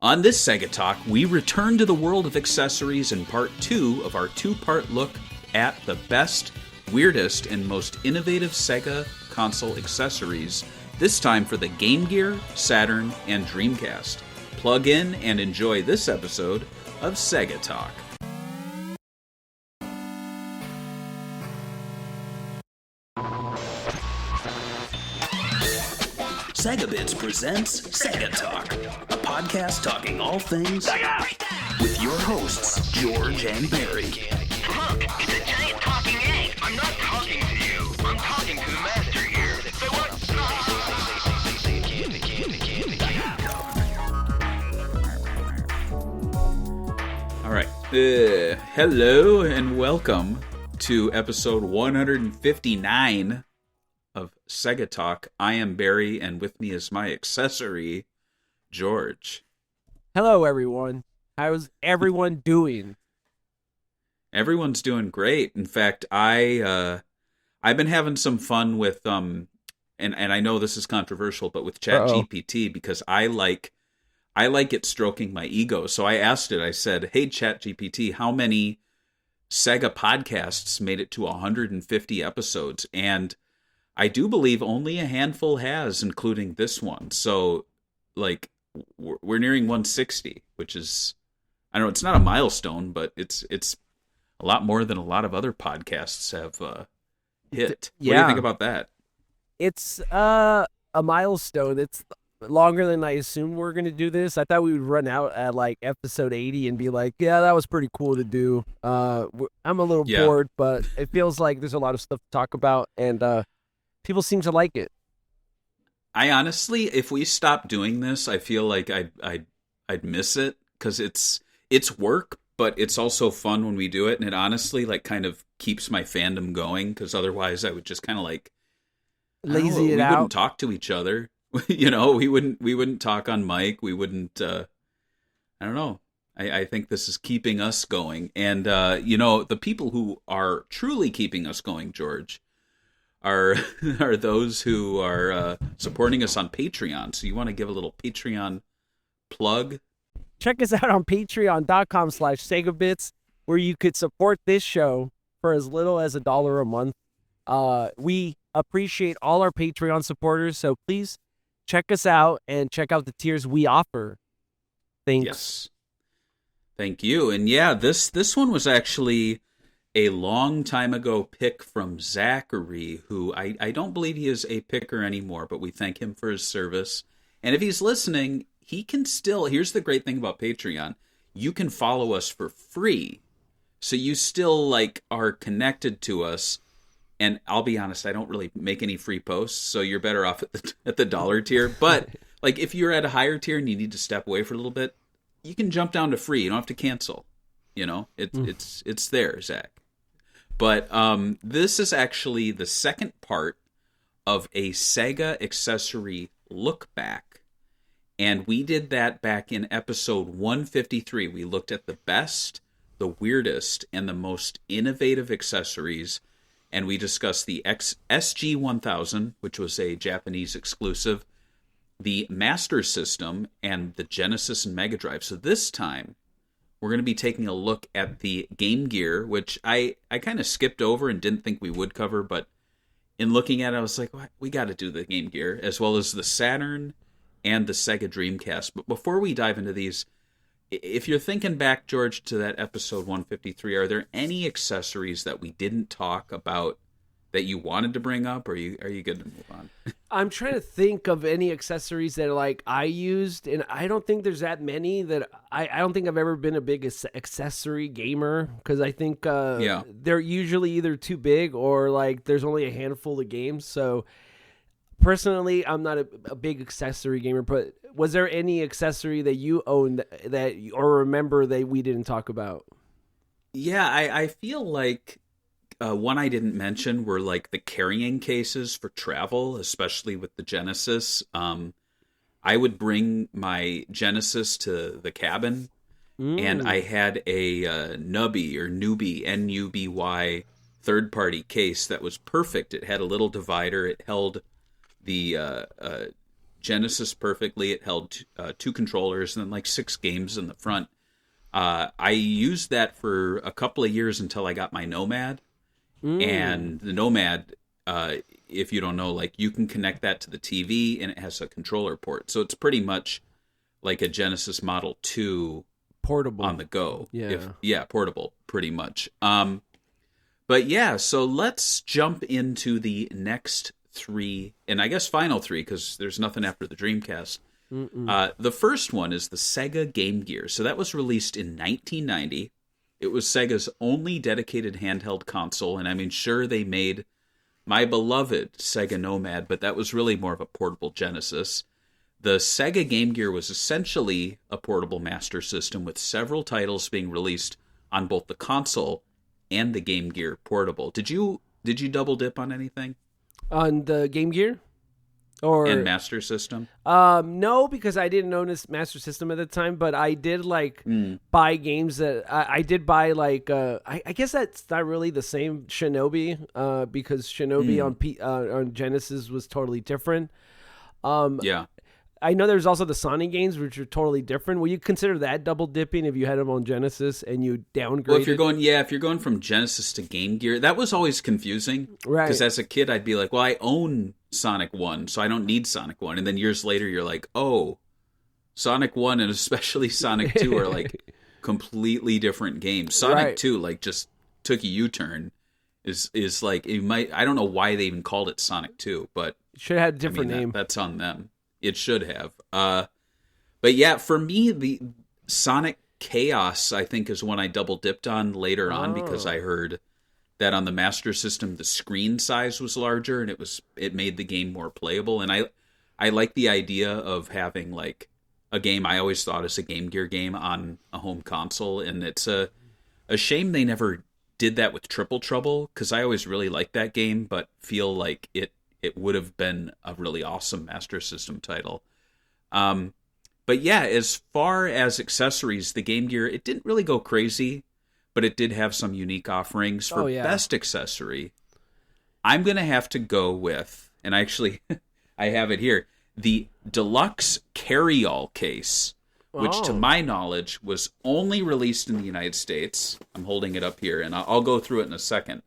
On this Sega Talk, we return to the world of accessories in part 2 of our two-part look at the best, weirdest, and most innovative Sega console accessories, this time for the Game Gear, Saturn, and Dreamcast. Plug in and enjoy this episode of Sega Talk. Sega Bits presents Sega Talk, a podcast talking all things Sega! With your hosts, George and Barry. Look, it's a giant talking egg. I'm not talking to you. I'm talking to the master here. Say what? All right. Hello and welcome to episode 159 of Sega Talk. I am Barry, and with me is my accessory, George. Hello, everyone. How's everyone doing? Everyone's doing great. In fact, I've been having some fun with and I know this is controversial, but with ChatGPT, because I like it stroking my ego. So I asked it. I said, "Hey, ChatGPT, how many Sega podcasts made it to 150 episodes?" And I do believe only a handful has, including this one. So, like, we're nearing 160, which is, I don't know, it's not a milestone, but it's a lot more than a lot of other podcasts have hit. Yeah. What do you think about that? It's a milestone. It's longer than I assumed we're going to do this. I thought we would run out at, like, episode 80 and be like, yeah, that was pretty cool to do. I'm a little bored, but it feels like there's a lot of stuff to talk about, and people seem to like it. I honestly, if we stopped doing this, I feel like I'd miss it, because it's work, but it's also fun when we do it, and it honestly like kind of keeps my fandom going, because otherwise I would just kind of like Lazy it we out. wouldn't talk to each other. You know, we wouldn't talk on mic. We wouldn't. I don't know. I think this is keeping us going, and the people who are truly keeping us going, George, are those who are supporting us on Patreon. So you want to give a little Patreon plug? Check us out on patreon.com/SegaBits, where you could support this show for as little as $1 a month. We appreciate all our Patreon supporters, so please check us out and check out the tiers we offer. Thanks. Yes. Thank you. And yeah, this one was actually a long time ago pick from Zachary, who I don't believe he is a picker anymore, but we thank him for his service. And if he's listening, he can still, here's the great thing about Patreon, you can follow us for free. So you still like are connected to us. And I'll be honest, I don't really make any free posts, so you're better off at the dollar tier. But like if you're at a higher tier and you need to step away for a little bit, you can jump down to free. You don't have to cancel. You know, it's there, Zach. But this is actually the second part of a Sega accessory look back. And we did that back in episode 153. We looked at the best, the weirdest, and the most innovative accessories. And we discussed the SG-1000, which was a Japanese exclusive, the Master System, and the Genesis and Mega Drive. So this time, we're going to be taking a look at the Game Gear, which I kind of skipped over and didn't think we would cover, but in looking at it, I was like, we got to do the Game Gear, as well as the Saturn and the Sega Dreamcast. But before we dive into these, if you're thinking back, George, to that episode 153, are there any accessories that we didn't talk about that you wanted to bring up, or are you good to move on? I'm trying to think of any accessories that like I used, and I don't think there's that many that I don't think I've ever been a big accessory gamer, because I think they're usually either too big or like there's only a handful of games. So personally, I'm not a big accessory gamer, but was there any accessory that you owned that or remember that we didn't talk about? Yeah, I feel like one I didn't mention were like the carrying cases for travel, especially with the Genesis. I would bring my Genesis to the cabin, and I had a Nubby or Newbie, N-U-B-Y, third-party case that was perfect. It had a little divider. It held the Genesis perfectly. It held 2 controllers and then like 6 games in the front. I used that for a couple of years until I got my Nomad. And the Nomad, if you don't know, like you can connect that to the TV and it has a controller port. So it's pretty much like a Genesis Model 2 portable on the go. Yeah. Portable, pretty much. But yeah, so let's jump into the next 3, and I guess final 3, because there's nothing after the Dreamcast. The first one is the Sega Game Gear. So that was released in 1990. It was Sega's only dedicated handheld console, and I mean, sure, they made my beloved Sega Nomad, but that was really more of a portable Genesis. The Sega Game Gear was essentially a portable Master System with several titles being released on both the console and the Game Gear portable. Did you double dip on anything? On the Game Gear? And Master System? No, because I didn't own this Master System at the time, but I did buy games that I did buy I guess that's not really the same Shinobi, because Shinobi on Genesis was totally different. Yeah. I know there's also the Sonic games, which are totally different. Will you consider that double dipping if you had them on Genesis and you downgraded? Well, if you're going from Genesis to Game Gear, that was always confusing. Right. Because as a kid, I'd be like, well, I own Sonic 1, so I don't need Sonic 1. And then years later, you're like, oh, Sonic 1 and especially Sonic 2 are like completely different games. Sonic 2 like just took a U-turn. Is like, I don't know why they even called it Sonic 2, but it should have had a different name. That's on them. It should have. But yeah, for me, the Sonic Chaos, I think, is one I double dipped on later on because I heard that on the Master System, the screen size was larger and it made the game more playable. And I like the idea of having like a game I always thought as a Game Gear game on a home console. And it's a shame they never did that with Triple Trouble, because I always really liked that game, but feel like it would have been a really awesome Master System title. But yeah, as far as accessories, the Game Gear, it didn't really go crazy, but it did have some unique offerings. For best accessory, I'm going to have to go with, and actually I have it here, the Deluxe Carry-All case, which to my knowledge was only released in the United States. I'm holding it up here, and I'll go through it in a second.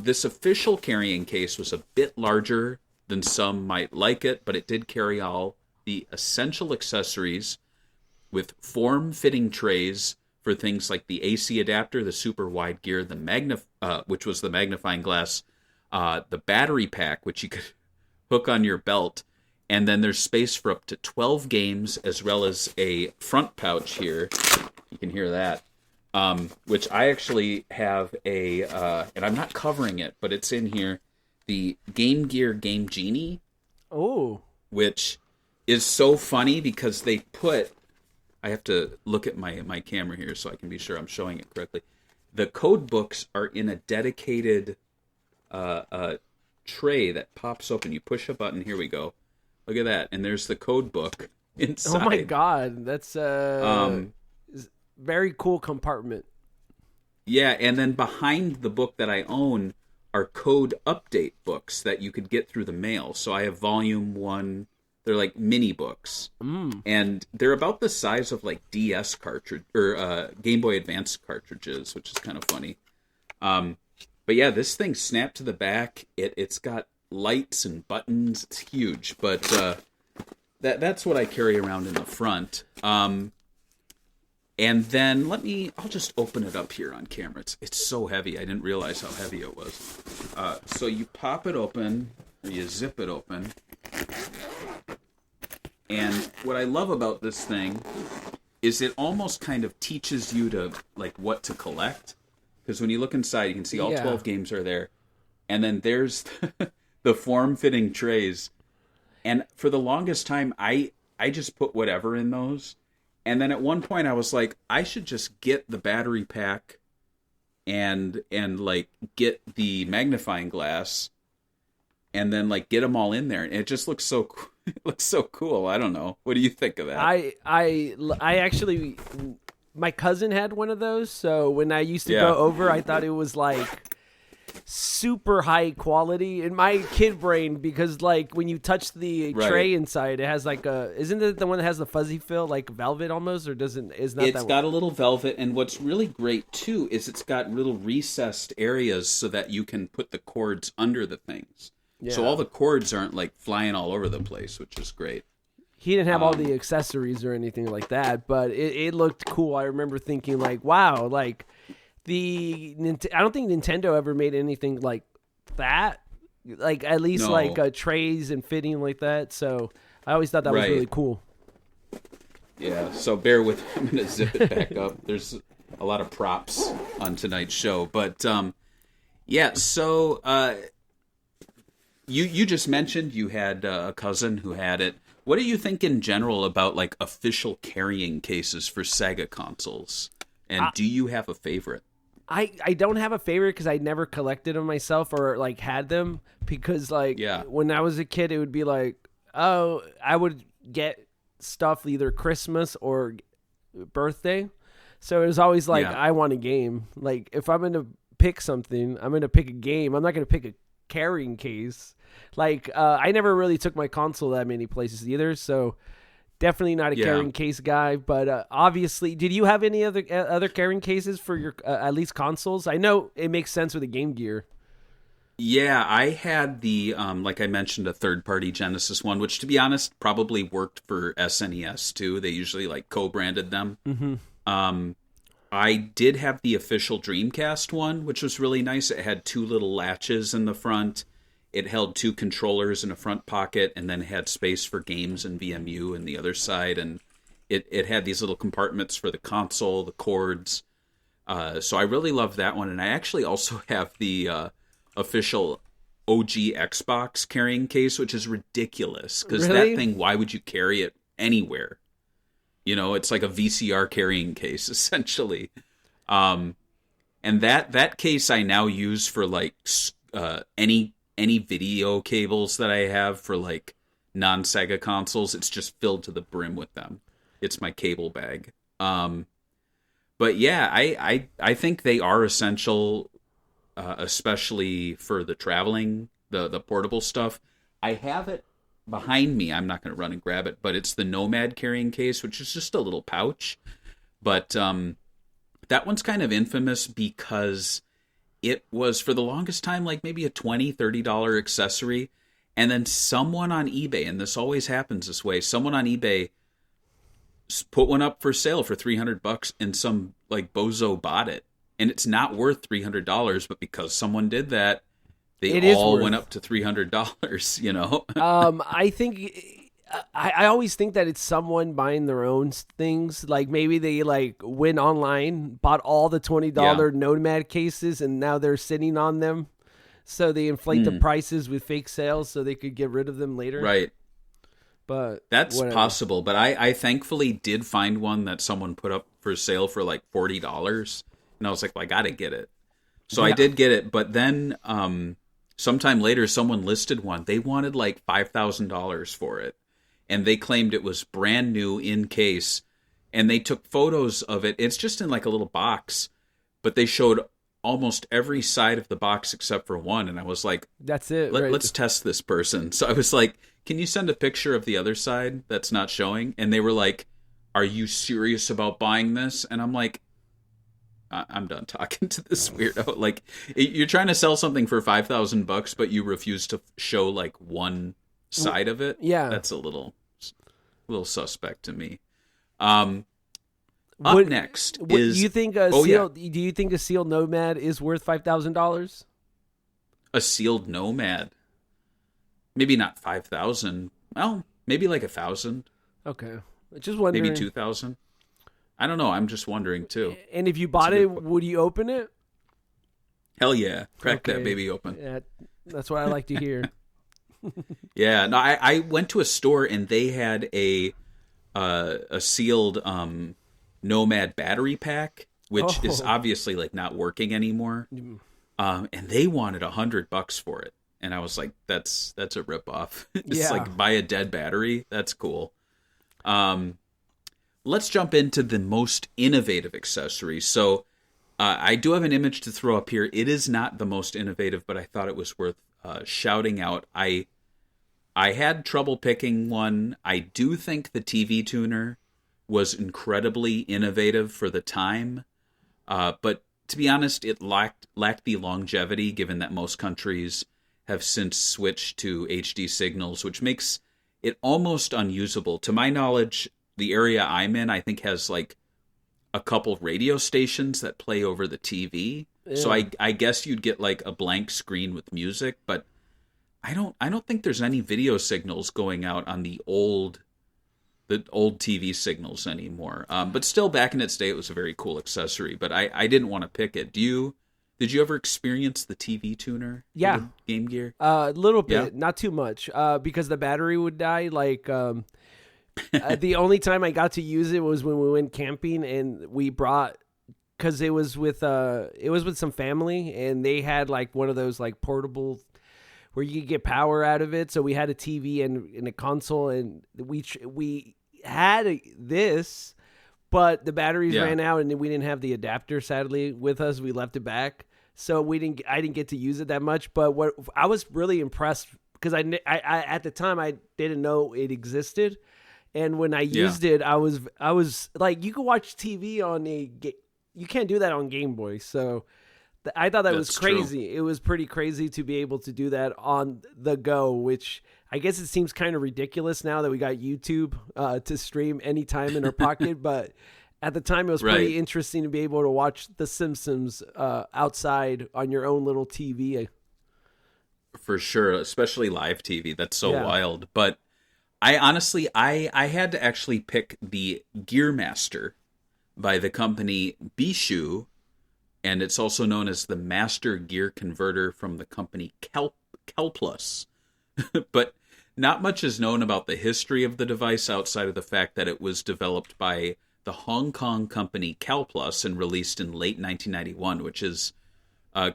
This official carrying case was a bit larger than some might like it, but it did carry all the essential accessories with form-fitting trays for things like the AC adapter, the super wide gear, which was the magnifying glass, the battery pack, which you could hook on your belt, and then there's space for up to 12 games, as well as a front pouch here. You can hear that. Which I actually have and I'm not covering it, but it's in here, the Game Gear Game Genie. Oh. Which is so funny because I have to look at my camera here so I can be sure I'm showing it correctly. The code books are in a dedicated tray that pops open. You push a button, here we go. Look at that, and there's the code book inside. Oh my god, that's very cool compartment. Yeah, and then behind the book that I own are code update books that you could get through the mail. So I have volume 1. They're like mini books. And they're about the size of like DS cartridge or Game Boy Advance cartridges, which is kind of funny. But yeah, this thing snapped to the back. It's got lights and buttons. It's huge, but that's what I carry around in the front. And then I'll just open it up here on camera. It's so heavy. I didn't realize how heavy it was. So you pop it open, or you zip it open. And what I love about this thing is it almost kind of teaches you to like what to collect. Because when you look inside, you can see all 12 games are there. And then there's the form-fitting trays. And for the longest time, I just put whatever in those. And then at one point I was like, I should just get the battery pack and like get the magnifying glass and then like get them all in there. And it just looks so cool. I don't know. What do you think of that? I actually, my cousin had one of those. So when I used to go over, I thought it was like, super high quality in my kid brain, because like when you touch the tray inside, it has like isn't it the one that has the fuzzy feel, like velvet almost, or doesn't? It's got a little velvet, and what's really great too is it's got little recessed areas so that you can put the cords under the things. Yeah. So all the cords aren't like flying all over the place, which is great. He didn't have all the accessories or anything like that, but it looked cool. I remember thinking like, wow, like I don't think Nintendo ever made anything like that, like at least like trays and fitting like that. So I always thought that was really cool. Yeah, so bear with me. I'm going to zip it back up. There's a lot of props on tonight's show, but yeah. So you just mentioned you had a cousin who had it. What do you think in general about like official carrying cases for Sega consoles? And do you have a favorite? I don't have a favorite because I never collected them myself or like had them, because like when I was a kid, it would be like, oh, I would get stuff either Christmas or birthday. So it was always like, I want a game. Like if I'm going to pick something, I'm going to pick a game. I'm not going to pick a carrying case. Like I never really took my console that many places either, so definitely not a carrying case guy. But obviously, did you have any other carrying cases for your at least consoles? I know it makes sense with the Game Gear. Yeah, I had the like I mentioned, a third-party Genesis one, which to be honest probably worked for SNES too. They usually like co-branded them. Mm-hmm. I did have the official Dreamcast one, which was really nice. It had two little latches in the front. It held two controllers in a front pocket, and then it had space for games and VMU in the other side. And it had these little compartments for the console, the cords. So I really loved that one. And I actually also have the official OG Xbox carrying case, which is ridiculous. Because that thing, why would you carry it anywhere? You know, it's like a VCR carrying case, essentially. And that case I now use for like any video cables that I have for like non-Sega consoles. It's just filled to the brim with them. It's my cable bag. But yeah, I think they are essential, especially for the traveling, the portable stuff. I have it behind me. I'm not going to run and grab it, but it's the Nomad carrying case, which is just a little pouch. But that one's kind of infamous because it was for the longest time like maybe a $20, $30 accessory. And then someone on eBay, and this always happens this way, someone on eBay put one up for sale for $300 and some like bozo bought it. And it's not worth $300, but because someone did that, they all went up to $300, you know? I think I always think that it's someone buying their own things. Like maybe they like went online, bought all the $20 Nomad cases, and now they're sitting on them. So they inflate the prices with fake sales so they could get rid of them later. Right. But that's possible. But I thankfully did find one that someone put up for sale for like $40. And I was like, well, I got to get it. So I did get it. But then sometime later, someone listed one. They wanted like $5,000 for it. And they claimed it was brand new in case. And they took photos of it. It's just in like a little box. But they showed almost every side of the box except for one. And I was like, that's it. Let's test this person. So I was like, can you send a picture of the other side that's not showing? And they were like, are you serious about buying this? And I'm like, I'm done talking to this weirdo. Like, you're trying to sell something for $5,000, but you refuse to show like one side of it. Yeah, that's a little suspect to me. Next is, you think a sealed? Do you think a sealed Nomad is worth $5,000? A sealed Nomad, maybe not 5,000. Well, maybe like 1,000. Okay, just wondering. Maybe 2,000. I don't know. I'm just wondering too. And if you bought it, would you open it? Hell yeah! Crack that baby open. Yeah, that's what I like to hear. Yeah, no, I went to a store and they had a sealed Nomad battery pack, which is obviously like not working anymore. And they wanted $100 for it, and I was like, "That's a ripoff. It's like buy a dead battery. That's cool." Let's jump into the most innovative accessories. So I do have an image to throw up here. It is not the most innovative, but I thought it was worth shouting out. I had trouble picking one. I do think the TV tuner was incredibly innovative for the time, but to be honest, it lacked the longevity, given that most countries have since switched to HD signals, which makes it almost unusable. To my knowledge, the area I'm in, I think, has like a couple radio stations that play over the TV. Yeah. So I guess you'd get like a blank screen with music, but I don't think there's any video signals going out on the old TV signals anymore. But still, back in its day, it was a very cool accessory. But I didn't want to pick it. Did you ever experience the TV tuner? Yeah, Game Gear. A little bit, not too much, because the battery would die. Like the only time I got to use it was when we went camping, and we brought, because it was with some family, and they had like one of those like portable where you could get power out of it. So we had a TV and a console, and we had this, but the batteries ran out, and we didn't have the adapter, sadly, with us. We left it back, so I didn't get to use it that much. But what I was really impressed, because I at the time I didn't know it existed, and when I used it, I was like, you can watch TV on you can't do that on Game Boy, so. I thought that was crazy. True. It was pretty crazy to be able to do that on the go, which I guess it seems kind of ridiculous now that we got YouTube to stream anytime in our pocket. But at the time, it was pretty interesting to be able to watch The Simpsons outside on your own little TV. For sure, especially live TV. That's so wild. But I honestly, I had to actually pick the Gearmaster by the company Bishu. And it's also known as the Master Gear Converter from the company Kelplus. But not much is known about the history of the device outside of the fact that it was developed by the Hong Kong company Kelplus and released in late 1991, which is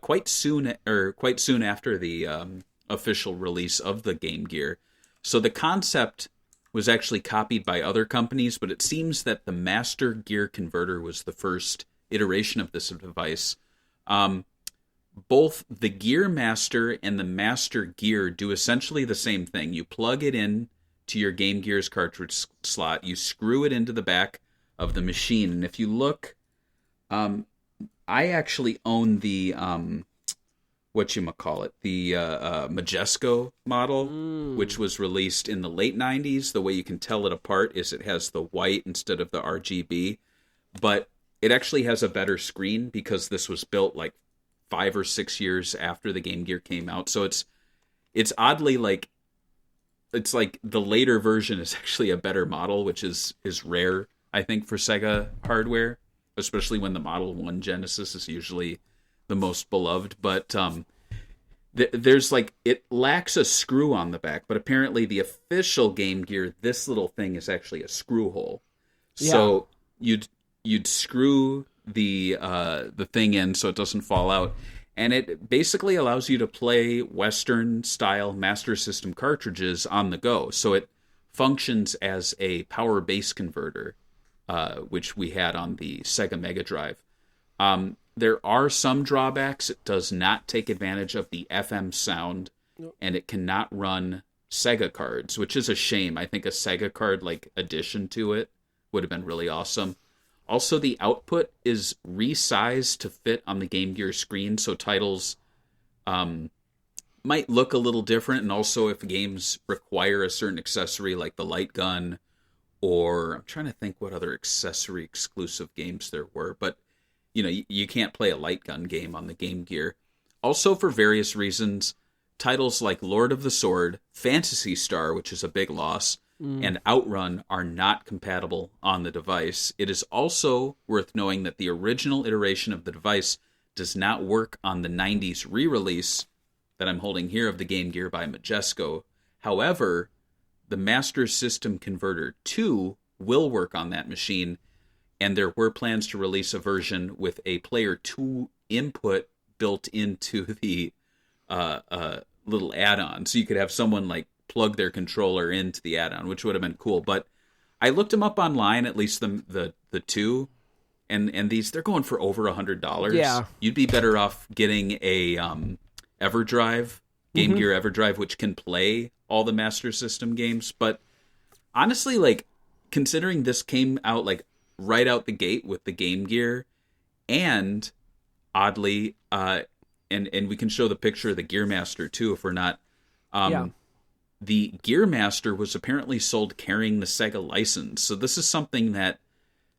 quite soon after the official release of the Game Gear. So the concept was actually copied by other companies, but it seems that the Master Gear Converter was the first iteration of this device. Both the Gear Master and the Master Gear do essentially the same thing. You plug it in to your Game Gear's cartridge slot, you screw it into the back of the machine, and if you look, I actually own the the Majesco model, which was released in the late 90s. The way you can tell it apart is it has the white instead of the RGB, but it actually has a better screen because this was built like 5 or 6 years after the Game Gear came out. So it's oddly like, it's like the later version is actually a better model, which is rare, I think, for Sega hardware, especially when the Model 1 Genesis is usually the most beloved. But there's like, it lacks a screw on the back, but apparently the official Game Gear, this little thing is actually a screw hole. Yeah. So you'd screw the thing in so it doesn't fall out, and it basically allows you to play Western style Master System cartridges on the go. So it functions as a power base converter, which we had on the Sega Mega Drive. There are some drawbacks. It does not take advantage of the FM sound, and it cannot run Sega cards, which is a shame. I think a Sega card like addition to it would have been really awesome. Also, the output is resized to fit on the Game Gear screen, so titles might look a little different. And also, if games require a certain accessory like the light gun, or I'm trying to think what other accessory exclusive games there were, but you can't play a light gun game on the Game Gear. Also, for various reasons, titles like Lord of the Sword, Phantasy Star, which is a big loss, and Outrun are not compatible on the device. It is also worth knowing that the original iteration of the device does not work on the 90s re-release that I'm holding here of the Game Gear by Majesco. However, the Master System Converter 2 will work on that machine, and there were plans to release a version with a Player 2 input built into the little add-on. So you could have someone like plug their controller into the add-on, which would have been cool. But I looked them up online, at least the two, and these, they're going for over $100. Yeah. You'd be better off getting a EverDrive, Game Gear EverDrive, which can play all the Master System games. But honestly, like, considering this came out like right out the gate with the Game Gear, and oddly, and we can show the picture of the Gearmaster too if we're not. The Gearmaster was apparently sold carrying the Sega license, so this is something that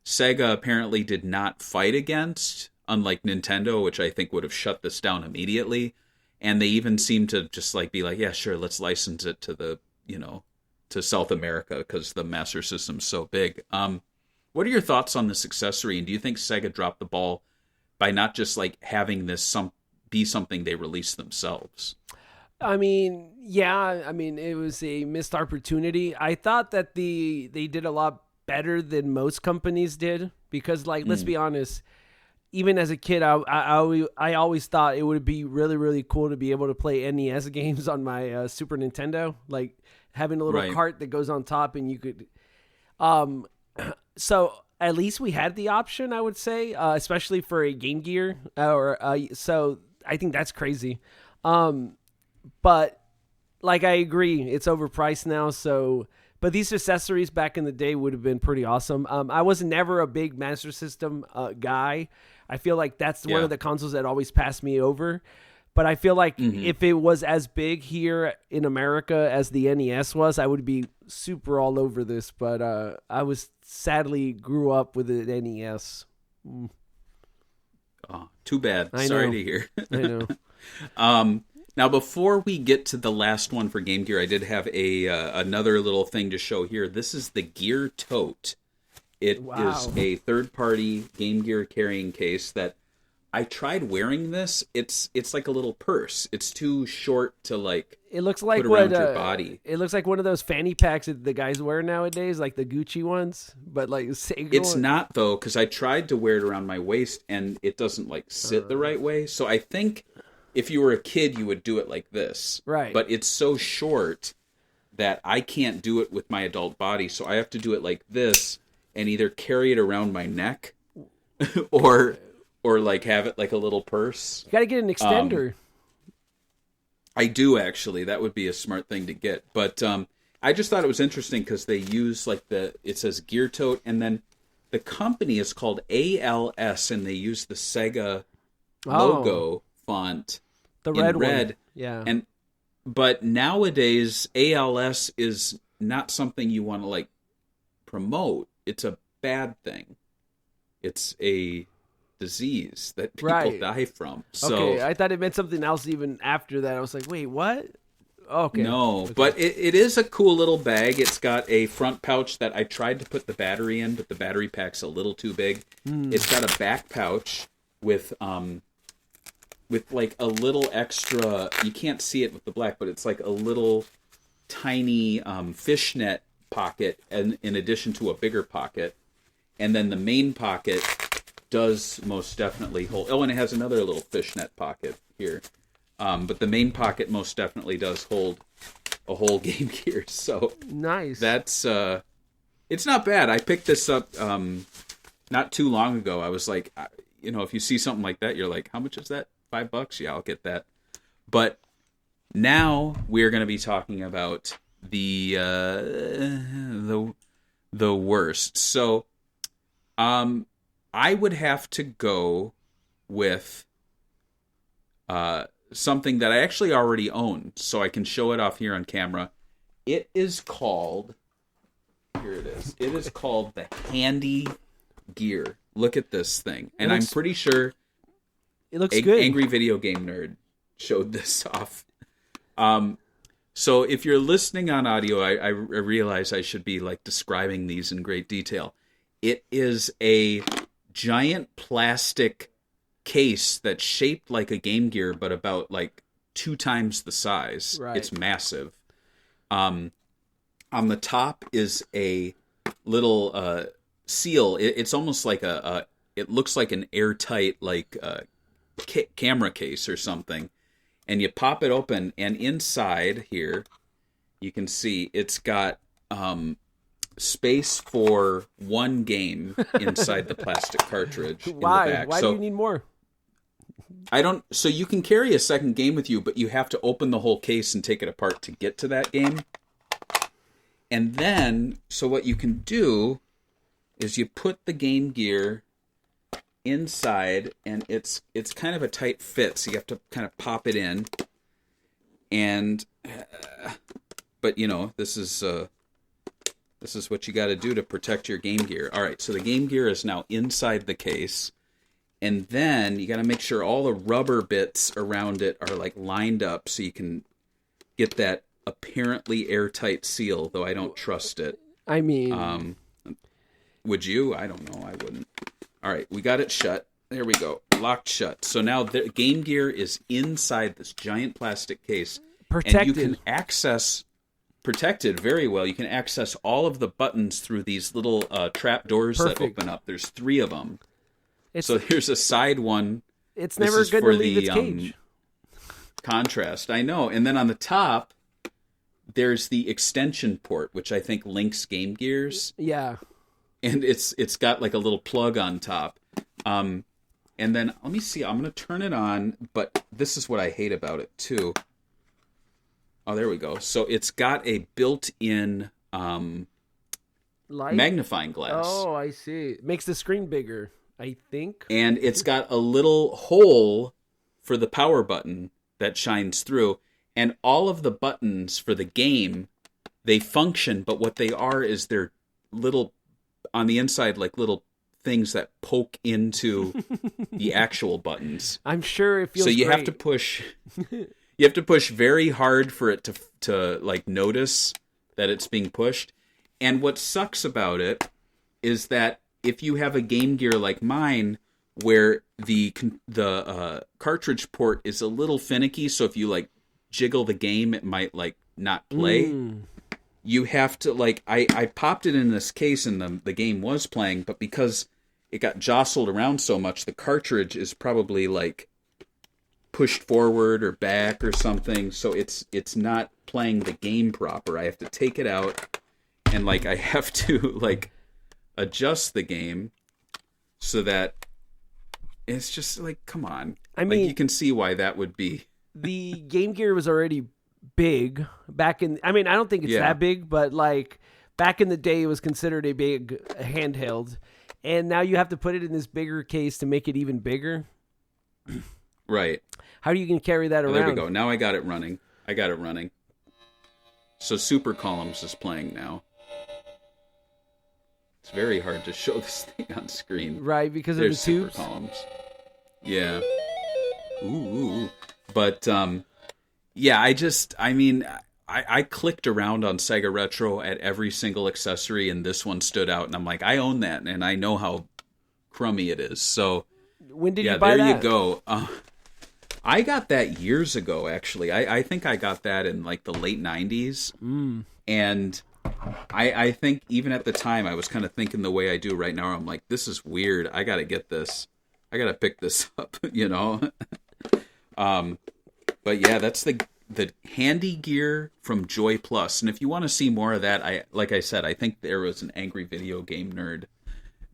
Sega apparently did not fight against, unlike Nintendo, which I think would have shut this down immediately. And they even seem to just like be like, yeah, sure, let's license it to the, to South America because the Master System's so big. What are your thoughts on this accessory? And do you think Sega dropped the ball by not just like having this be something they released themselves? I mean, yeah. I mean, it was a missed opportunity. I thought that they did a lot better than most companies did because, like, let's be honest. Even as a kid, I always thought it would be really, really cool to be able to play NES games on my Super Nintendo, like having a little cart that goes on top and you could. So at least we had the option, I would say, especially for a Game Gear. So I think that's crazy. But like I agree, it's overpriced now. So, but these accessories back in the day would have been pretty awesome. I was never a big Master System guy. I feel like that's one of the consoles that always passed me over. But I feel like if it was as big here in America as the NES was, I would be super all over this. But I was sadly grew up with the NES. Oh, too bad. Sorry to hear. I know. Now, before we get to the last one for Game Gear, I did have another little thing to show here. This is the Gear Tote. It is a third-party Game Gear carrying case that I tried wearing this. It's like a little purse. It's too short to like. It looks like put around your body. It looks like one of those fanny packs that the guys wear nowadays, like the Gucci ones, but like Sega. It's not though, because I tried to wear it around my waist and it doesn't like sit the right way. So I think if you were a kid, you would do it like this. Right. But it's so short that I can't do it with my adult body, so I have to do it like this and either carry it around my neck or like have it like a little purse. You got to get an extender. I do actually. That would be a smart thing to get. But I just thought it was interesting because they use like it says Gear Tote, and then the company is called ALS, and they use the Sega logo font, the in red. One. Yeah. But nowadays ALS is not something you want to like promote. It's a bad thing. It's a disease that people die from. So, okay, I thought it meant something else even after that. I was like, wait, what? Okay. No, okay. But it is a cool little bag. It's got a front pouch that I tried to put the battery in, but the battery pack's a little too big. It's got a back pouch with like a little extra, you can't see it with the black, but it's like a little tiny fishnet pocket and in addition to a bigger pocket. And then the main pocket does most definitely hold, and it has another little fishnet pocket here. But the main pocket most definitely does hold a whole Game Gear. So nice. That's it's not bad. I picked this up not too long ago. I was like, if you see something like that, you're like, how much is that? $5? Yeah, I'll get that. But now we're going to be talking about the worst. So, I would have to go with something that I actually already own, so I can show it off here on camera. It is called. Here it is. It is called the Handy Gear. Look at this thing, and I'm pretty sure. It looks good. Angry Video Game Nerd showed this off. So if you're listening on audio, I realize I should be like describing these in great detail. It is a giant plastic case that's shaped like a Game Gear, but about like 2 times the size. Right. It's massive. On the top is a little seal. It's almost like it looks like an airtight like camera case or something, and you pop it open, and inside here you can see it's got space for one game inside the plastic cartridge. Why? In the back. Why do you need more? I don't. So you can carry a second game with you, but you have to open the whole case and take it apart to get to that game. And then, so what you can do is you put the Game Gear inside, and it's kind of a tight fit, so you have to kind of pop it in. And, but you know, this is what you got to do to protect your Game Gear. All right, so the Game Gear is now inside the case. And then you got to make sure all the rubber bits around it are like lined up so you can get that apparently airtight seal, though I don't trust it. I mean, would you? I don't know. I wouldn't. All right, we got it shut. There we go. Locked shut. So now the Game Gear is inside this giant plastic case. protected. And you can access, protected very well, you can access all of the buttons through these little trap doors that open up. There's 3 of them. So here's a side one. It's never good to leave its cage. Contrast, I know. And then on the top, there's the extension port, which I think links Game Gears. Yeah. And it's got like a little plug on top. And then, let me see, I'm going to turn it on, but this is what I hate about it, too. Oh, there we go. So it's got a built-in magnifying glass. Oh, I see. It makes the screen bigger, I think. And it's got a little hole for the power button that shines through. And all of the buttons for the game, they function, but what they are is they're little, on the inside, like little things that poke into the actual buttons. I'm sure it feels so you great. have to push you have to push very hard for it to like notice that it's being pushed. And what sucks about it is that if you have a Game Gear like mine where the cartridge port is a little finicky, so if you like jiggle the game it might like not play. You have to, like, I popped it in this case and the game was playing, but because it got jostled around so much, the cartridge is probably, like, pushed forward or back or something, so it's not playing the game proper. I have to take it out and, like, I have to, like, adjust the game so that it's just, like, come on. I mean, you can see why that would be. The Game Gear was already big back in, I mean, I don't think it's that big, but like back in the day it was considered a big handheld, and now you have to put it in this bigger case to make it even bigger. Right. How are you going to carry that around? There we go. Now I got it running. So Super Columns is playing now. It's very hard to show this thing on screen. Right, because There's of the tubes? Super Columns. Yeah. Ooh. But, yeah, I clicked around on Sega Retro at every single accessory, and this one stood out, and I'm like, I own that, and I know how crummy it is. So, when did you buy that? There you go. I got that years ago, actually. I think I got that in like the late 90s. And I think even at the time, I was kind of thinking the way I do right now. I'm like, this is weird. I got to get this. I got to pick this up, you know? But yeah, that's the Handy Gear from Joy Plus. And if you want to see more of that, like I said, I think there was an Angry Video Game Nerd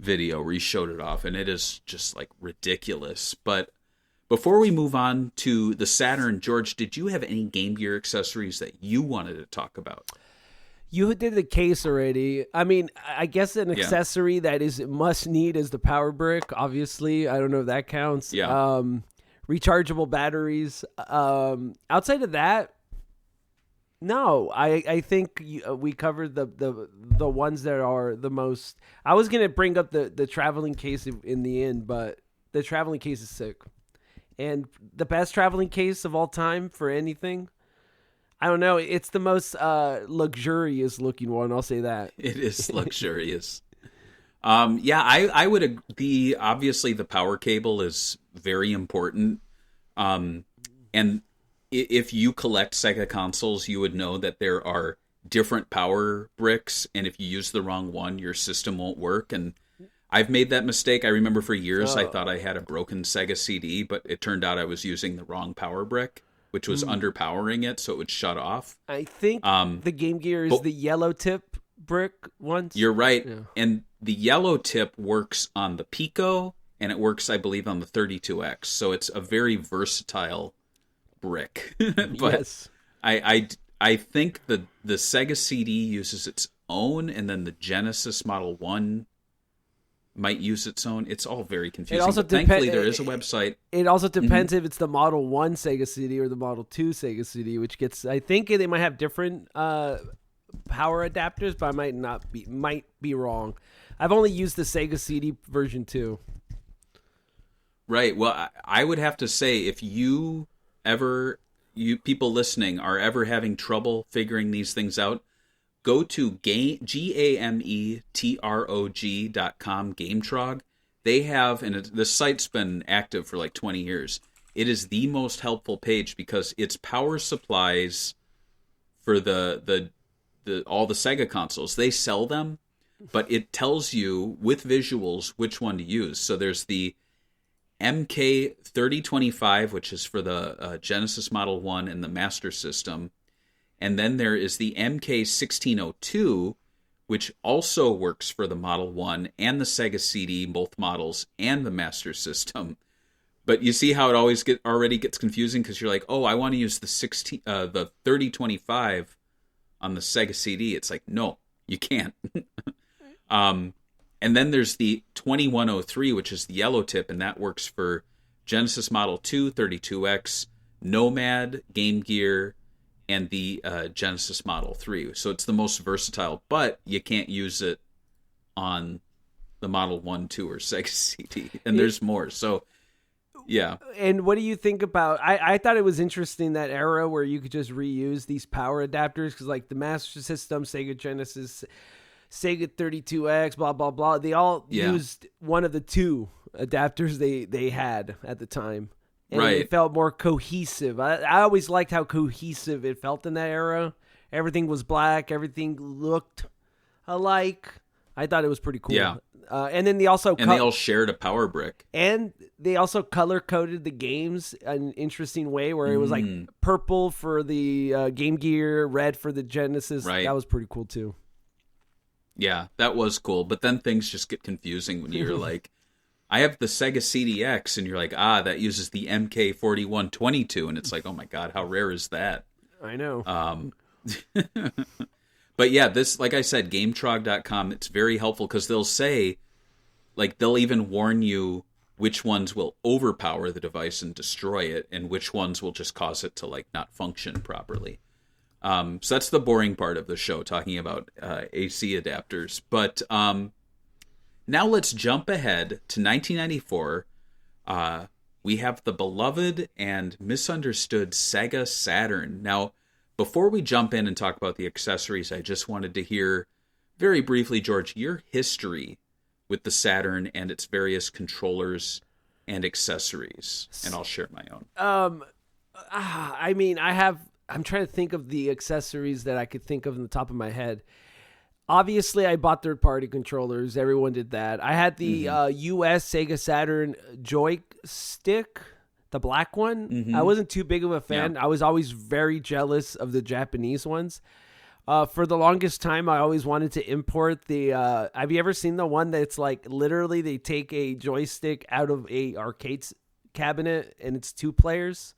video where he showed it off, and it is just like ridiculous. But before we move on to the Saturn, George, did you have any Game Gear accessories that you wanted to talk about? You did the case already. I mean, I guess an accessory that is must need is the power brick. Obviously, I don't know if that counts. Yeah. Rechargeable batteries. Outside of that, no. I think we covered the ones that are the most. I was gonna bring up the traveling case in the end, but the traveling case is sick, and the best traveling case of all time for anything. I don't know. It's the most luxurious looking one. I'll say that. It is luxurious. Yeah, I would agree. Obviously, the power cable is very important. And if you collect Sega consoles, you would know that there are different power bricks. And if you use the wrong one, your system won't work. And I've made that mistake. I remember for years I thought I had a broken Sega CD, but it turned out I was using the wrong power brick, which was underpowering it, so it would shut off. I think the Game Gear is the yellow tip brick once. You're right. Yeah. And the yellow tip works on the Pico, and it works, I believe, on the 32X. So it's a very versatile brick. But Yes. I think the Sega CD uses its own, and then the Genesis Model 1 might use its own. It's all very confusing. Also thankfully, there is a website. It also depends if it's the Model 1 Sega CD or the Model 2 Sega CD, which gets, I think they might have different power adapters, but I might be wrong. I've only used the Sega CD version 2. Right. Well, I would have to say, if you people listening are ever having trouble figuring these things out, go to GameTrog.com, GameTrog. They have, and this site's been active for like 20 years. It is the most helpful page because it's power supplies for all the Sega consoles. They sell them, but it tells you with visuals which one to use. So there's the MK3025, which is for the Genesis Model 1 and the Master System. And then there is the MK1602, which also works for the Model 1 and the Sega CD, both models, and the Master System. But you see how it already gets confusing because you're like, oh, I want to use the 3025 on the Sega CD. It's like, no, you can't. And then there's the 2103, which is the yellow tip, and that works for Genesis Model 2, 32X, Nomad, Game Gear, and the Genesis Model 3. So it's the most versatile, but you can't use it on the Model 1, 2, or Sega CD. And there's more. So, yeah. And what do you think about... I thought it was interesting, that era where you could just reuse these power adapters, because like the Master System, Sega Genesis, Sega 32X, blah, blah, blah. They all used one of the two adapters they had at the time. And it felt more cohesive. I always liked how cohesive it felt in that era. Everything was black. Everything looked alike. I thought it was pretty cool. Yeah. And then they also... they all shared a power brick. And they also color-coded the games in an interesting way, where it was like purple for the Game Gear, red for the Genesis. Right. That was pretty cool, too. Yeah, that was cool. But then things just get confusing when you're like, I have the Sega CDX, and you're like, that uses the MK4122, and it's like, oh my god, how rare is that? I know. But yeah, this, like I said, GameTrog.com, it's very helpful because they'll say, like, they'll even warn you which ones will overpower the device and destroy it, and which ones will just cause it to, like, not function properly. So that's the boring part of the show, talking about AC adapters. But now let's jump ahead to 1994. We have the beloved and misunderstood Sega Saturn. Now, before we jump in and talk about the accessories, I just wanted to hear very briefly, George, your history with the Saturn and its various controllers and accessories, and I'll share my own. I mean, I'm trying to think of the accessories that I could think of in the top of my head. Obviously, I bought third-party controllers. Everyone did that. I had the US Sega Saturn joystick, the black one. I wasn't too big of a fan. Yeah. I was always very jealous of the Japanese ones. For the longest time, I always wanted to import the... have you ever seen the one that's like literally they take a joystick out of a arcade cabinet and it's two players?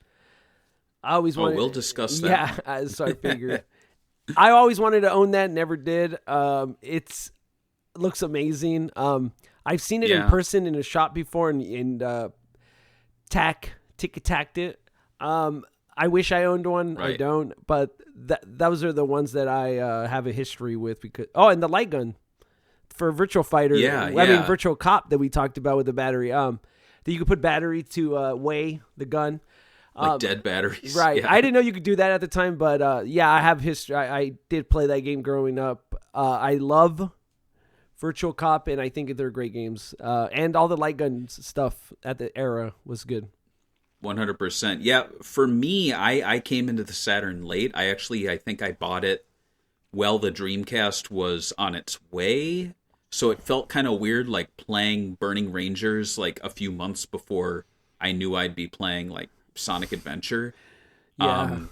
I always wanted... we'll discuss that. Yeah, so I figured... I always wanted to own that, never did. It looks amazing. I've seen it in person in a shop before and tick-tacked it. I wish I owned one. Right. I don't, but those are the ones that I have a history with. And the light gun for Virtual Fighter. I mean, Virtual Cop that we talked about with the battery. That you could put battery to weigh the gun. Like dead batteries. Right. Yeah. I didn't know you could do that at the time, but I have history. I did play that game growing up. I love Virtual Cop, and I think they're great games. And all the light gun stuff at the era was good. 100%. Yeah, for me, I came into the Saturn late. I think I bought it while the Dreamcast was on its way. So it felt kind of weird, like playing Burning Rangers like a few months before I knew I'd be playing like Sonic Adventure. Yeah.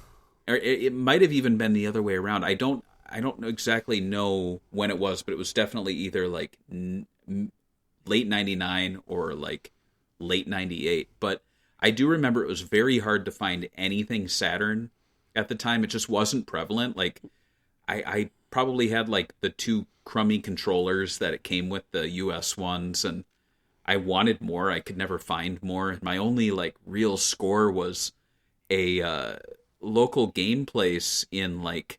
Or it might have even been the other way around. I don't exactly know when it was, but it was definitely either like late 99 or like late 98. But I do remember it was very hard to find anything Saturn at the time. It just wasn't prevalent. Like I probably had like the two crummy controllers that it came with, the US ones, and I wanted more. I could never find more. My only like real score was a local game place in like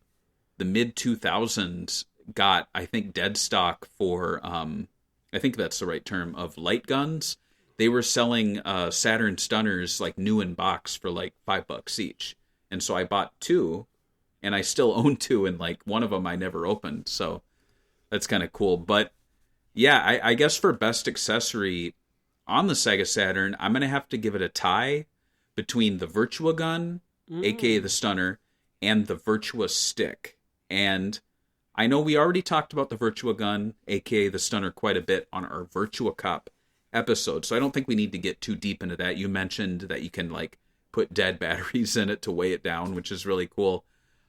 the mid 2000s got, I think, dead stock for I think that's the right term, of light guns. They were selling Saturn stunners like new in box for like $5 each, and so I bought two, and I still own two, and like one of them I never opened, so that's kind of cool. But yeah, I guess for best accessory on the Sega Saturn, I'm gonna have to give it a tie between the Virtua Gun, aka the stunner, and the Virtua Stick. And I know we already talked about the Virtua Gun, aka the stunner, quite a bit on our Virtua Cop episode, so I don't think we need to get too deep into that. You mentioned that you can like put dead batteries in it to weigh it down, which is really cool.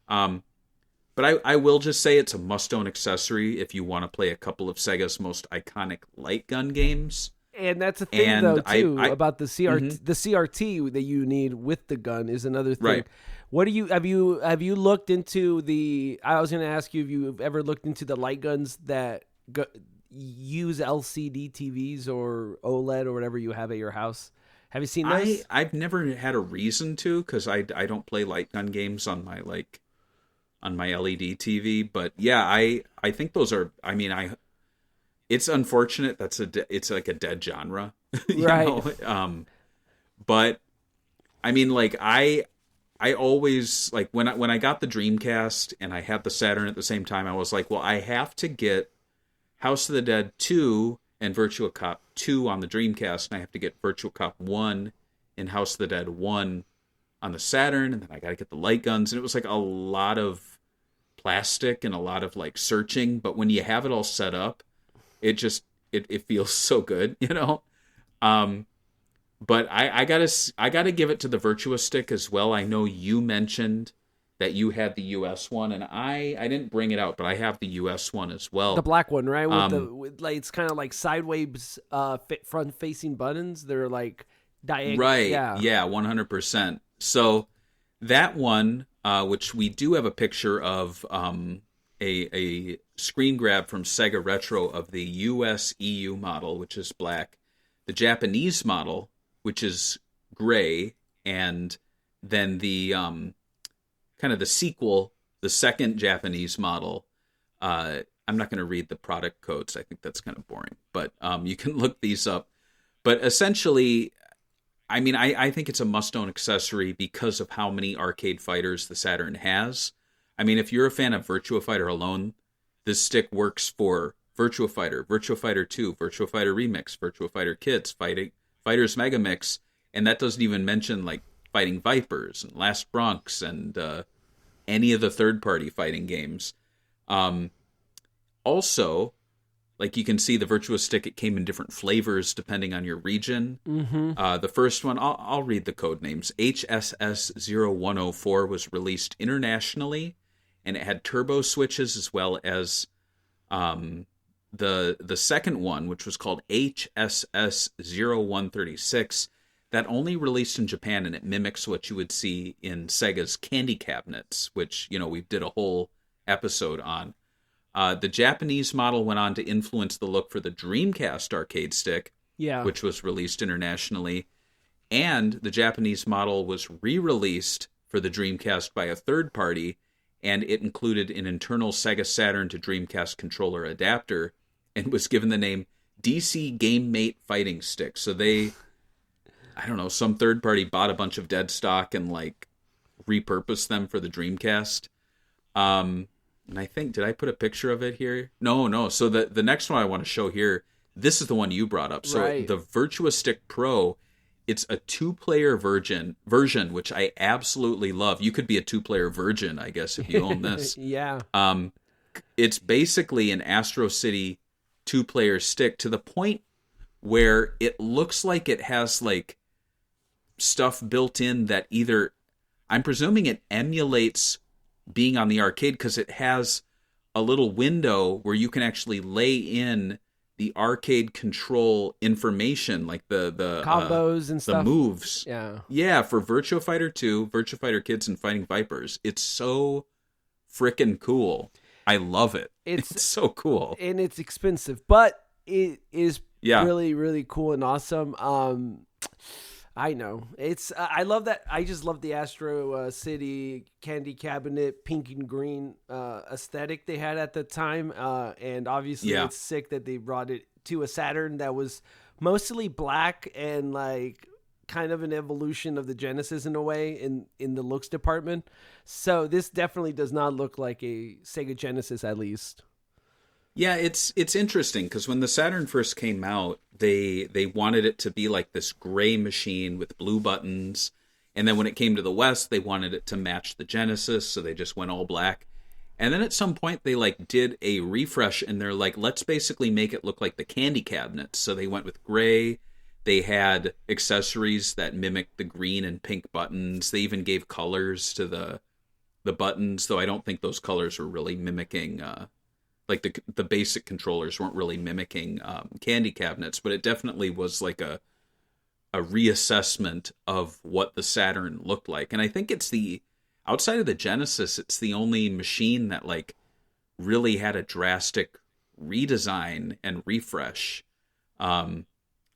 But I will just say it's a must-own accessory if you want to play a couple of Sega's most iconic light gun games. And that's a thing, though, too, about the CRT. The CRT that you need with the gun is another thing. Right. What do you have you looked into the? I was going to ask you if you've ever looked into the light guns that use LCD TVs or OLED or whatever you have at your house. Have you seen those? I've never had a reason to, because I don't play light gun games on my LED TV. But yeah, I think those are. I mean, it's unfortunate it's like a dead genre, right? Know? But I mean, like I always, like, when I got the Dreamcast and I had the Saturn at the same time, I was like, well, I have to get House of the Dead 2 and Virtua Cop 2 on the Dreamcast, and I have to get Virtua Cop 1 and House of the Dead 1 on the Saturn, and then I got to get the light guns, and it was like a lot of plastic and a lot of like searching, but when you have it all set up, it feels so good, you know? But I gotta give it to the Virtua Stick as well. I know you mentioned that you had the US one, and I didn't bring it out, but I have the US one as well. The black one, right? With like, it's kind of like sideways front-facing buttons. They're like diagonal. Right. Yeah. 100%. So that one, which we do have a picture of, a screen grab from Sega Retro of the US EU model, which is black, the Japanese model, which is gray, and then the kind of the sequel, the second Japanese model. I'm not going to read the product codes. I think that's kind of boring, but you can look these up. But essentially, I mean, I think it's a must-own accessory because of how many arcade fighters the Saturn has. I mean, if you're a fan of Virtua Fighter alone, this stick works for Virtua Fighter, Virtua Fighter 2, Virtua Fighter Remix, Virtua Fighter Kids, Fighters Mega Mix, and that doesn't even mention like Fighting Vipers and Last Bronx and any of the third-party fighting games. Also, like you can see the Virtua Stick, it came in different flavors depending on your region. Mm-hmm. The first one, I'll read the code names. HSS0104 was released internationally, and it had turbo switches as well as the second one, which was called HSS0136, that only released in Japan, and it mimics what you would see in Sega's candy cabinets, which, you know, we did a whole episode on. The Japanese model went on to influence the look for the Dreamcast arcade stick, which was released internationally. And the Japanese model was re-released for the Dreamcast by a third party, and it included an internal Sega Saturn to Dreamcast controller adapter, and was given the name DC Game Mate Fighting Stick. So they, I don't know, some third party bought a bunch of dead stock and like repurposed them for the Dreamcast. And I think, did I put a picture of it here? No. So the next one I want to show here, this is the one you brought up. So the Virtua Stick Pro, it's a 2-player version, which I absolutely love. You could be a 2-player virgin, I guess, if you own this. Yeah. It's basically an Astro City 2-player stick, to the point where it looks like it has like stuff built in that either, I'm presuming it emulates being on the arcade, because it has a little window where you can actually lay in the arcade control information, like the combos and the stuff. moves. Yeah. Yeah, for Virtua Fighter 2, Virtua Fighter Kids, and Fighting Vipers. It's so freaking cool. I love it. It's so cool. And it's expensive, but it is Yeah. really, really cool and awesome. I know. I love that. I just love the Astro City candy cabinet, pink and green aesthetic they had at the time. And obviously it's sick that they brought it to a Saturn that was mostly black and like kind of an evolution of the Genesis in a way in the looks department. So this definitely does not look like a Sega Genesis, at least. Yeah, it's interesting because when the Saturn first came out, they wanted it to be like this gray machine with blue buttons, and then when it came to the West, they wanted it to match the Genesis, so they just went all black. And then at some point, they like did a refresh, and they're like, let's basically make it look like the candy cabinet. So they went with gray. They had accessories that mimicked the green and pink buttons. They even gave colors to the buttons, though I don't think those colors were really mimicking. Like the basic controllers weren't really mimicking candy cabinets, but it definitely was like a reassessment of what the Saturn looked like. And I think outside of the Genesis, it's the only machine that like really had a drastic redesign and refresh. I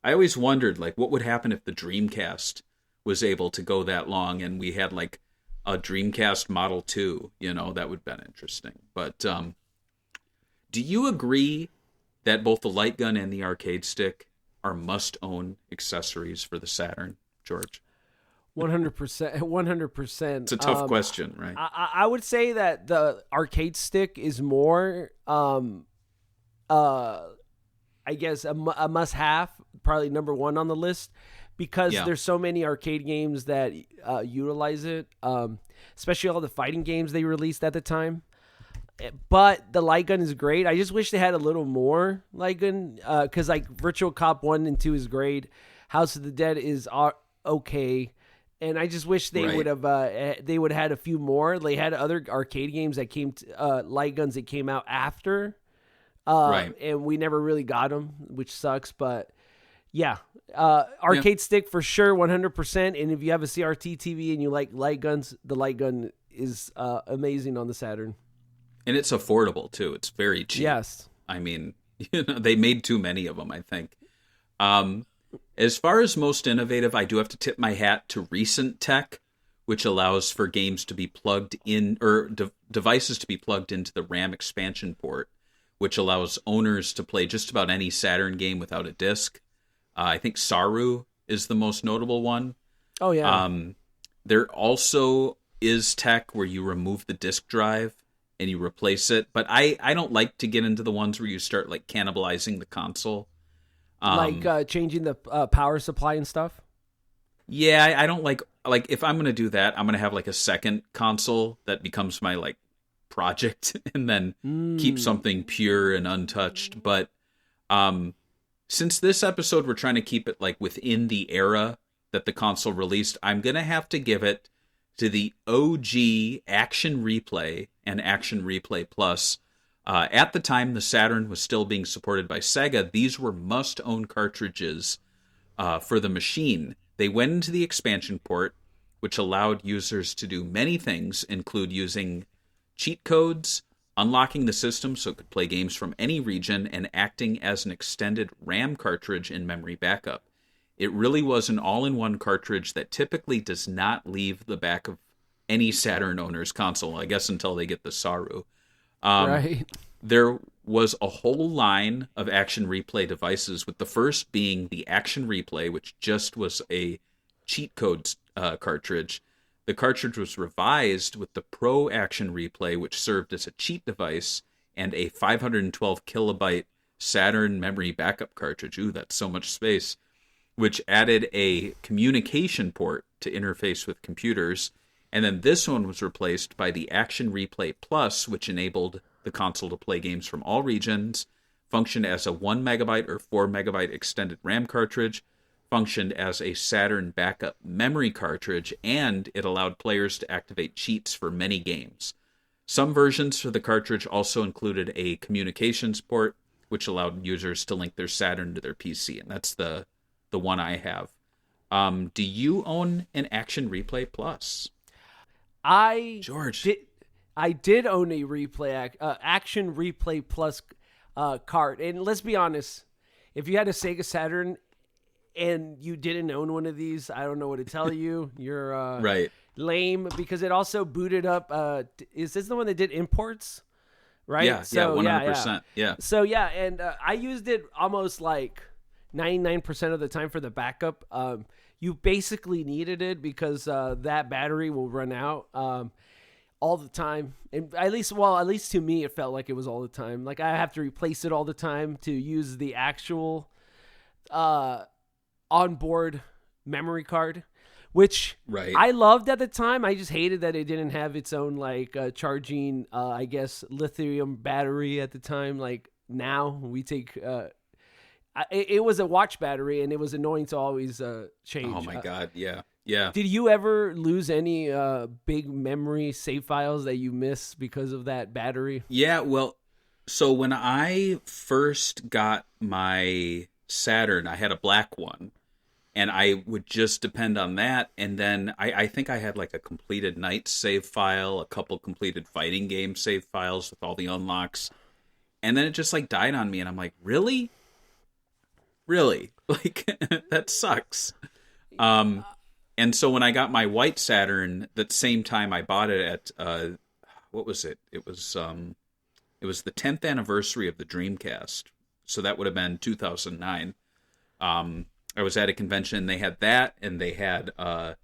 always wondered like what would happen if the Dreamcast was able to go that long and we had like a Dreamcast Model 2, that would have been interesting. But do you agree that both the light gun and the arcade stick are must-own accessories for the Saturn, George? 100%. 100%. It's a tough question, right? I would say that the arcade stick is more, I guess, a must-have, probably number one on the list, because there's so many arcade games that utilize it, especially all the fighting games they released at the time. But the light gun is great. I just wish they had a little more light gun, because like Virtual Cop 1 and 2 is great. House of the Dead is okay. And I just wish they would have had a few more. They had other arcade games that came light guns that came out after, and we never really got them, which sucks. But yeah, arcade stick for sure, 100%. And if you have a CRT TV and you like light guns, the light gun is amazing on the Saturn. And it's affordable too. It's very cheap. Yes, I mean, they made too many of them, I think. As far as most innovative, I do have to tip my hat to recent tech, which allows for games to be plugged in, or devices to be plugged into the RAM expansion port, which allows owners to play just about any Saturn game without a disc. I think Saru is the most notable one. Oh, yeah. There also is tech where you remove the disk drive and you replace it, but I don't like to get into the ones where you start like cannibalizing the console. Like changing the power supply and stuff? Yeah, I don't like if I'm going to do that, I'm going to have like a second console that becomes my like project and then keep something pure and untouched. But since this episode, we're trying to keep it like within the era that the console released, I'm going to have to give it to the OG Action Replay and Action Replay Plus. At the time, the Saturn was still being supported by Sega. These were must-own cartridges for the machine. They went into the expansion port, which allowed users to do many things, include using cheat codes, unlocking the system so it could play games from any region, and acting as an extended RAM cartridge in memory backup. It really was an all-in-one cartridge that typically does not leave the back of any Saturn owner's console, I guess until they get the Saru. Right. There was a whole line of Action Replay devices, with the first being the Action Replay, which just was a cheat code cartridge. The cartridge was revised with the Pro Action Replay, which served as a cheat device, and a 512 kilobyte Saturn memory backup cartridge. Ooh, that's so much space. Which added a communication port to interface with computers. And then this one was replaced by the Action Replay Plus, which enabled the console to play games from all regions, functioned as a 1 megabyte or 4 megabyte extended RAM cartridge, functioned as a Saturn backup memory cartridge, and it allowed players to activate cheats for many games. Some versions for the cartridge also included a communications port, which allowed users to link their Saturn to their PC, and that's the one I have. Do you own an Action Replay Plus? George, I did own a Action Replay Plus cart, and let's be honest, if you had a Sega Saturn and you didn't own one of these, I don't know what to tell you. You're right. Lame, because it also booted up. Is this the one that did imports? Right? Yeah, so, 100%. Yeah. So, yeah, and I used it almost like 99% of the time for the backup. You basically needed it because that battery will run out all the time. And at least to me, it felt like it was all the time. Like, I have to replace it all the time to use the actual onboard memory card, which I loved at the time. I just hated that it didn't have its own like charging, I guess, lithium battery at the time. Like now we take, it was a watch battery and it was annoying to always change. Oh my God. Yeah. Yeah. Did you ever lose any big memory save files that you miss because of that battery? Yeah. Well, so when I first got my Saturn, I had a black one. And I would just depend on that. And then I think I had like a completed night save file, a couple completed fighting game save files with all the unlocks. And then it just like died on me. And I'm like, really? Really? Like, that sucks. And so when I got my white Saturn, that same time I bought it at, what was it? It was the 10th anniversary of the Dreamcast. So that would have been 2009. I was at a convention, they had that, and they had a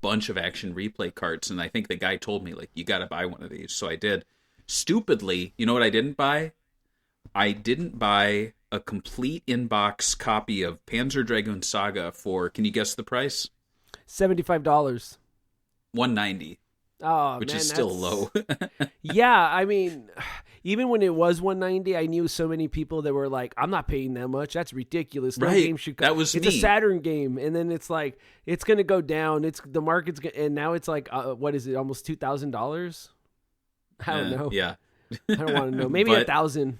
bunch of Action Replay carts, and I think the guy told me, like, you got to buy one of these. So I did. Stupidly, you know what I didn't buy? I didn't buy a complete in-box copy of Panzer Dragoon Saga for, can you guess the price? $75. $190. Oh, which man, is still low. Yeah, I mean, even when it was $190, I knew so many people that were like, "I'm not paying that much. That's ridiculous. No game should." That was it's me. a Saturn game, and then it's like it's gonna go down. The market's and now it's like what is it? Almost $2,000. I don't know. Yeah, I don't want to know. Maybe 1,000,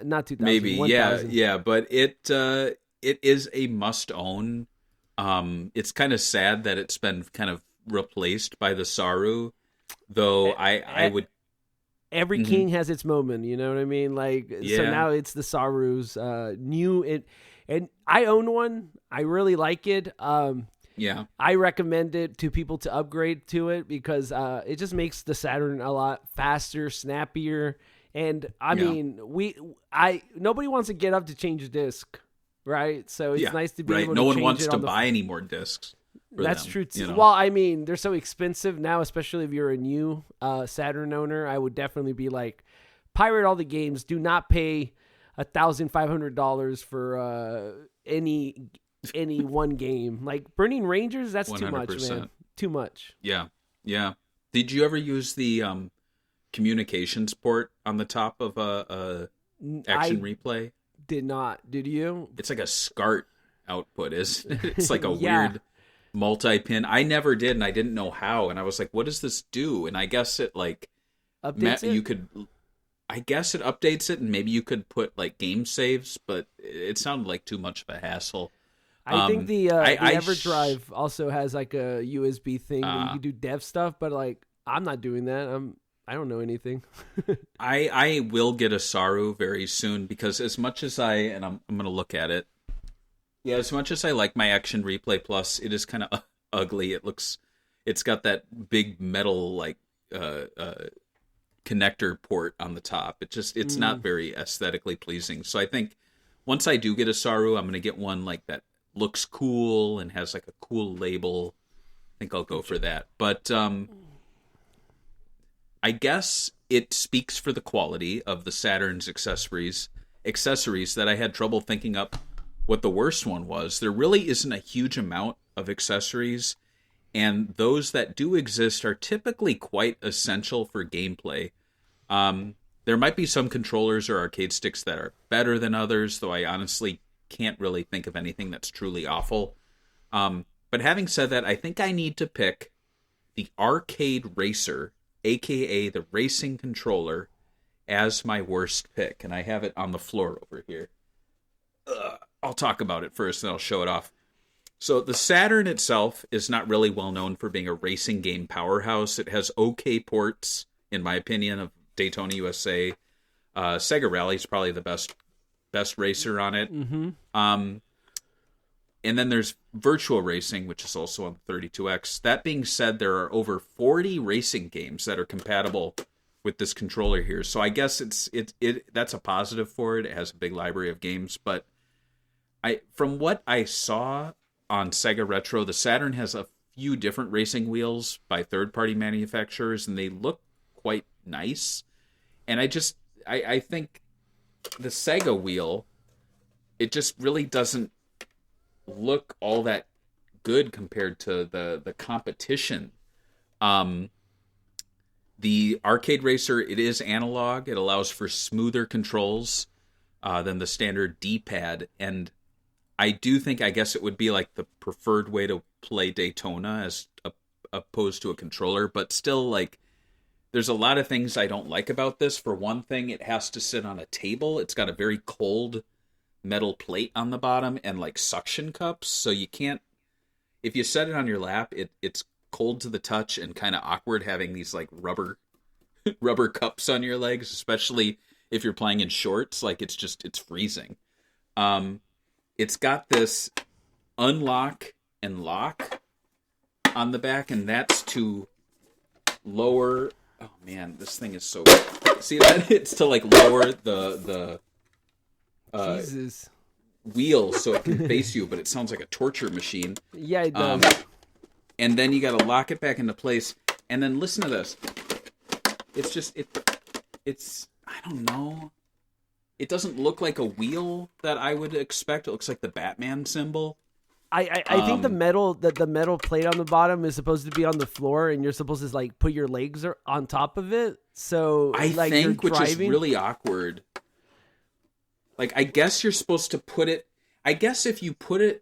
not 2,000. Maybe 1,000. yeah. But it is a must own. It's kind of sad that it's been kind of replaced by the Saru. Though I would. Every king has its moment, you know what I mean? Like, so now it's the Saru's and I own one. I really like it. Yeah, I recommend it to people to upgrade to it because it just makes the Saturn a lot faster, snappier, and I mean, nobody wants to get up to change a disc, right? So it's nice to be able to no one change wants it to on buy any more discs. That's them, true too. You know? Well, I mean, they're so expensive now, especially if you're a new Saturn owner. I would definitely be like, pirate all the games. Do not pay $1,500 for any one game. Like Burning Rangers, that's 100%. Too much, man. Too much. Yeah. Did you ever use the communications port on the top of a Action Replay? Did not. Did you? It's like a SCART output. It's like a weird multi-pin. I never did, and I didn't know how. And I was like, "What does this do?" And I guess it like updates it? You could. I guess it updates it, and maybe you could put like game saves, but it sounded like too much of a hassle. I think the EverDrive also has like a USB thing that you can do dev stuff, but like I'm not doing that. I don't know anything. I will get a Saru very soon because as much as I'm going to look at it. Yeah, as much as I like my Action Replay Plus, it is kind of ugly. It's got that big metal like connector port on the top. It's not very aesthetically pleasing. So I think once I do get a Saru, I'm going to get one like that looks cool and has like a cool label. I think I'll go for that. But I guess it speaks for the quality of the Saturn's accessories that I had trouble thinking up what the worst one was. There really isn't a huge amount of accessories, and those that do exist are typically quite essential for gameplay. There might be some controllers or arcade sticks that are better than others, though I honestly can't really think of anything that's truly awful. But having said that, I think I need to pick the Arcade Racer aka the racing controller, as my worst pick. And I have it on the floor over here. I'll talk about it first, and I'll show it off. So the Saturn itself is not really well known for being a racing game powerhouse. It has okay ports, in my opinion, of Daytona USA. Sega Rally is probably the best racer on it. Mm-hmm. And then there's Virtual Racing, which is also on the 32X. That being said, there are over 40 racing games that are compatible with this controller here. So I guess that's a positive for it. It has a big library of games. But from what I saw on Sega Retro, the Saturn has a few different racing wheels by third-party manufacturers, and they look quite nice. And I think the Sega wheel, it just really doesn't look all that good compared to the competition. The Arcade Racer, it is analog. It allows for smoother controls than the standard D-pad, and I do think, I guess it would be like the preferred way to play Daytona as opposed to a controller, but still, like, there's a lot of things I don't like about this. For one thing, it has to sit on a table. It's got a very cold metal plate on the bottom and, like, suction cups, so you can't, if you set it on your lap, it's cold to the touch and kind of awkward having these, like, rubber cups on your legs, especially if you're playing in shorts. Like, it's freezing. It's got this unlock and lock on the back, and that's to lower. Oh man, this thing is so. See that? It's to like lower the Jesus. wheel so it can face you, but it sounds like a torture machine. Yeah, it does. And then you got to lock it back into place, and then listen to this. It's just it's I don't know. It doesn't look like a wheel that I would expect. It looks like the Batman symbol. I think the metal plate on the bottom is supposed to be on the floor, and you're supposed to like put your legs on top of it. So I like, think, you're which is driving. really awkward. Like, I guess you're supposed to put it. I guess if you put it,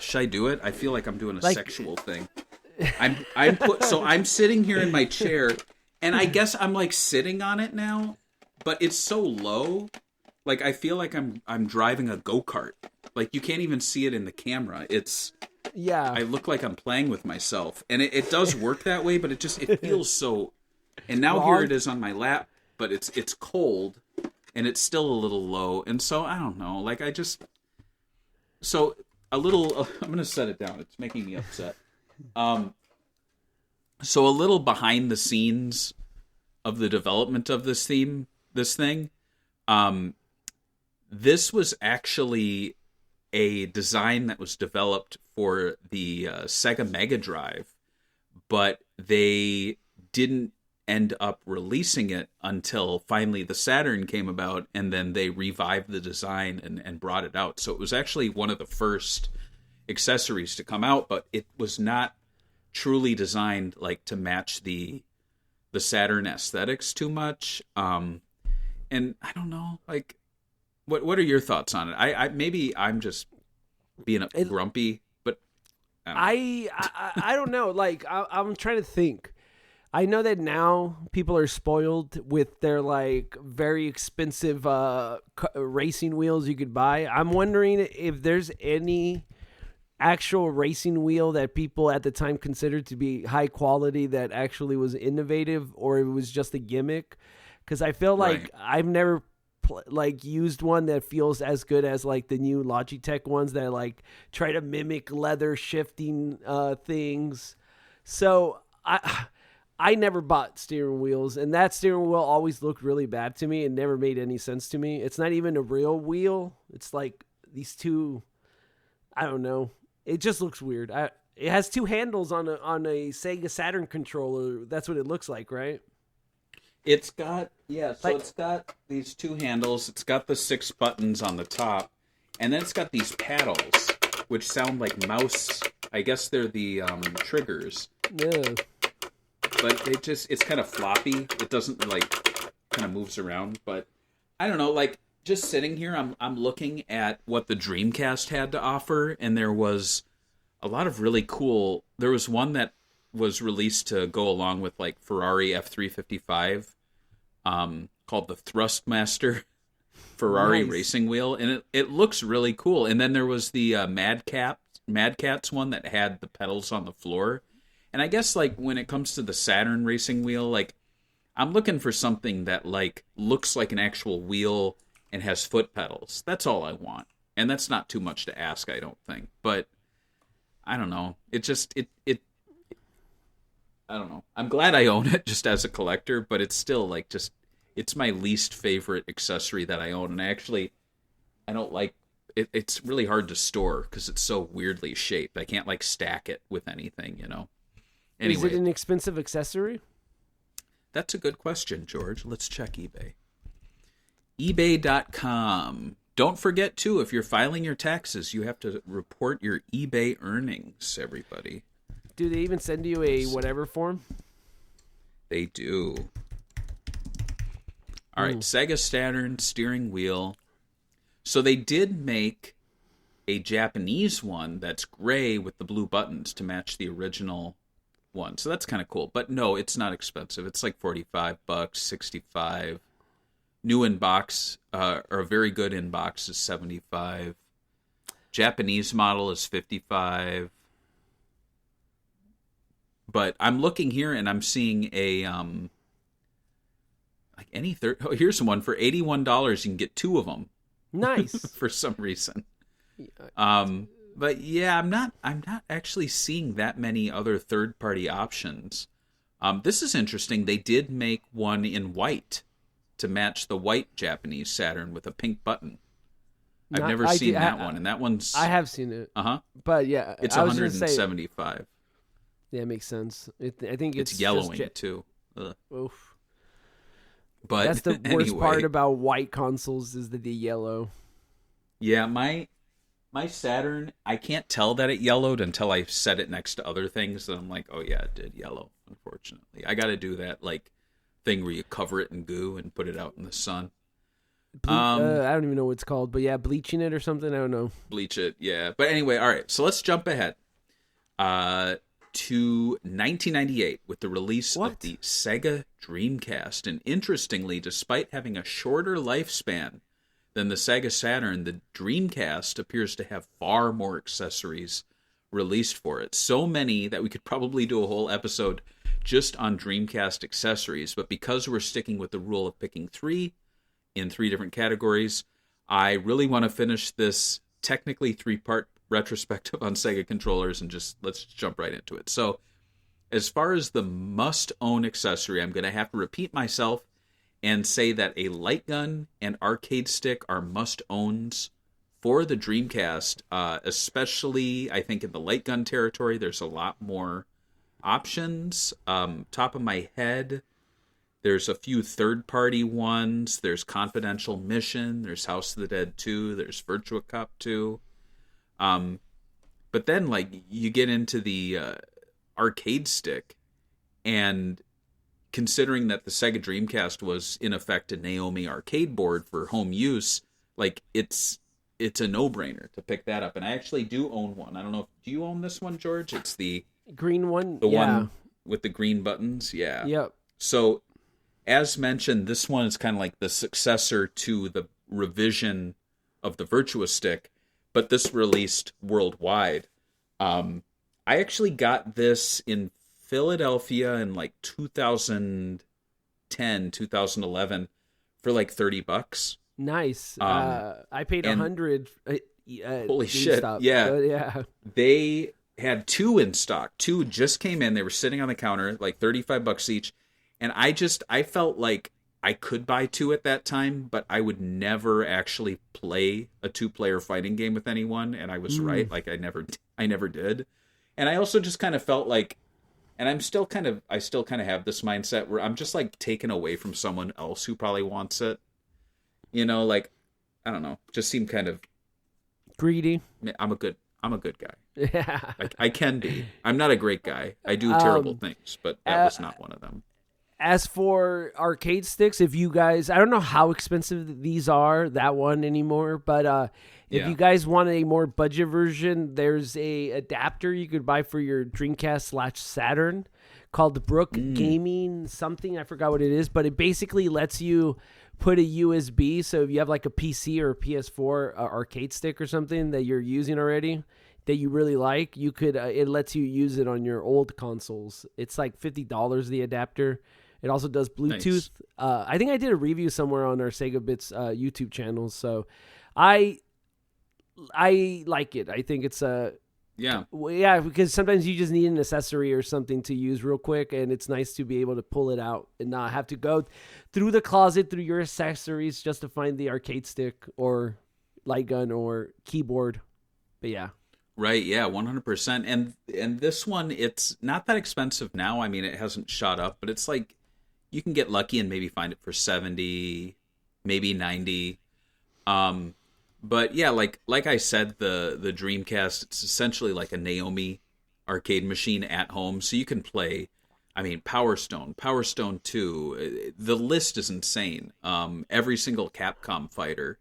should I do it? I feel like I'm doing a sexual thing. I'm sitting here in my chair, and I guess I'm like sitting on it now. But it's so low, like I feel like I'm driving a go-kart. Like you can't even see it in the camera. I look like I'm playing with myself, and it does work that way. But it feels so. And now here it is on my lap, but it's cold, and it's still a little low. And so I don't know. Like so a little. I'm gonna set it down. It's making me upset. So a little behind the scenes of the development of this thing. This was actually a design that was developed for the Sega Mega Drive, but they didn't end up releasing it until finally the Saturn came about, and then they revived the design and brought it out. So it was actually one of the first accessories to come out, but it was not truly designed like to match the Saturn aesthetics too much. And I don't know, like, what are your thoughts on it? I maybe I'm just being grumpy, but I don't know. Like, I'm trying to think. I know that now people are spoiled with their like very expensive racing wheels you could buy. I'm wondering if there's any actual racing wheel that people at the time considered to be high quality that actually was innovative, or it was just a gimmick. Because I feel like I've never used one that feels as good as like the new Logitech ones that like try to mimic leather shifting things. So I never bought steering wheels, and that steering wheel always looked really bad to me. It never made any sense to me. It's not even a real wheel. It's like these two. I don't know. It just looks weird. It has two handles on a Sega Saturn controller. That's what it looks like, right? It's got, it's got these two handles. It's got the 6 buttons on the top. And then it's got these paddles, which sound like mouse. I guess they're the triggers. Yeah. But it's kind of floppy. It doesn't, like, kind of moves around. But I don't know, like, just sitting here, I'm looking at what the Dreamcast had to offer. And there was a lot of really cool... There was one that was released to go along with like Ferrari F355, called the Thrustmaster Ferrari racing wheel, and it looks really cool. And then there was the Mad Catz one that had the pedals on the floor. And I guess like when it comes to the Saturn racing wheel, like I'm looking for something that like looks like an actual wheel and has foot pedals. That's all I want. And that's not too much to ask, I don't think. But I don't know. It just I don't know. I'm glad I own it just as a collector, but it's still like just it's my least favorite accessory that I own. And I don't like it. It's really hard to store because it's so weirdly shaped. I can't like stack it with anything, you know. Anyway, is it an expensive accessory? That's a good question, George. Let's check eBay. eBay.com. Don't forget, too, if you're filing your taxes, you have to report your eBay earnings, everybody. Do they even send you a whatever form? They do. All right, Sega Saturn steering wheel. So they did make a Japanese one that's gray with the blue buttons to match the original one. So that's kind of cool. But no, it's not expensive. It's like $45, $65. New in box, or a very good in box, is $75. Japanese model is $55. But I'm looking here and I'm seeing a like any third. Oh, here's one for $81. You can get two of them. Nice. For some reason. But yeah, I'm not actually seeing that many other third party options. This is interesting. They did make one in white to match the white Japanese Saturn with a pink button. I've never seen that one, and that one's I have seen it. But yeah, it's $175. Yeah, it makes sense. I think it's yellowing too. Oof. But that's the worst anyway, part about white consoles is the yellow. Yeah, my Saturn, I can't tell that it yellowed until I set it next to other things, and I'm like, oh yeah, it did yellow. Unfortunately, I got to do that like thing where you cover it in goo and put it out in the sun. I don't even know what it's called, but yeah, bleaching it or something. I don't know. Bleach it, yeah. But anyway, all right. So let's jump ahead to 1998 with the release of the Sega Dreamcast. And interestingly, despite having a shorter lifespan than the Sega Saturn, the Dreamcast appears to have far more accessories released for it. So many that we could probably do a whole episode just on Dreamcast accessories. But because we're sticking with the rule of picking three in three different categories, I really want to finish this technically three-part retrospective on Sega controllers and let's jump right into it. So as far as the must-own accessory, I'm going to have to repeat myself and say that a light gun and arcade stick are must-owns for the Dreamcast, especially I think in the light gun territory. There's a lot more options. Top of my head, there's a few third-party ones. There's Confidential Mission. There's House of the Dead 2. There's Virtua Cop 2. But then, like, you get into the arcade stick, and considering that the Sega Dreamcast was, in effect, a Naomi arcade board for home use, like, it's a no-brainer to pick that up. And I actually do own one. I don't know, do you own this one, George? It's the green one? The one with the green buttons? Yeah. Yep. So, as mentioned, this one is kind of like the successor to the revision of the Virtua Stick, but this released worldwide. I actually got this in Philadelphia in like 2010, 2011 for like $30. Nice. I paid $100. Holy shit! Yeah, yeah. They had two in stock. Two just came in. They were sitting on the counter, like $35 each. And I felt like I could buy two at that time, but I would never actually play a two-player fighting game with anyone. And I was right. Like I never did. And I also just kind of felt like, and I still kind of have this mindset where I'm just like taken away from someone else who probably wants it. You know, like, I don't know, just seem kind of greedy. I'm a good guy. Yeah. I can be. I'm not a great guy. I do terrible things, but that was not one of them. As for arcade sticks, if you guys, I don't know how expensive these are, that one anymore, but If you guys want a more budget version, there's a adapter you could buy for your Dreamcast/Saturn called the Brook Gaming something. I forgot what it is, but it basically lets you put a USB. So if you have like a PC or a PS4 arcade stick or something that you're using already that you really like, you could. It lets you use it on your old consoles. It's like $50 the adapter. It also does Bluetooth. Nice. I think I did a review somewhere on our Sega Bits YouTube channel. So I like it. I think it's because sometimes you just need an accessory or something to use real quick, and it's nice to be able to pull it out and not have to go through the closet through your accessories just to find the arcade stick or light gun or keyboard. But yeah. Right, yeah, 100%. And this one, it's not that expensive now. I mean, it hasn't shot up, but it's like you can get lucky and maybe find it for 70, maybe 90. But yeah, like I said, the Dreamcast, it's essentially like a Naomi arcade machine at home. So you can play, I mean, Power Stone 2. The list is insane. Every single Capcom fighter.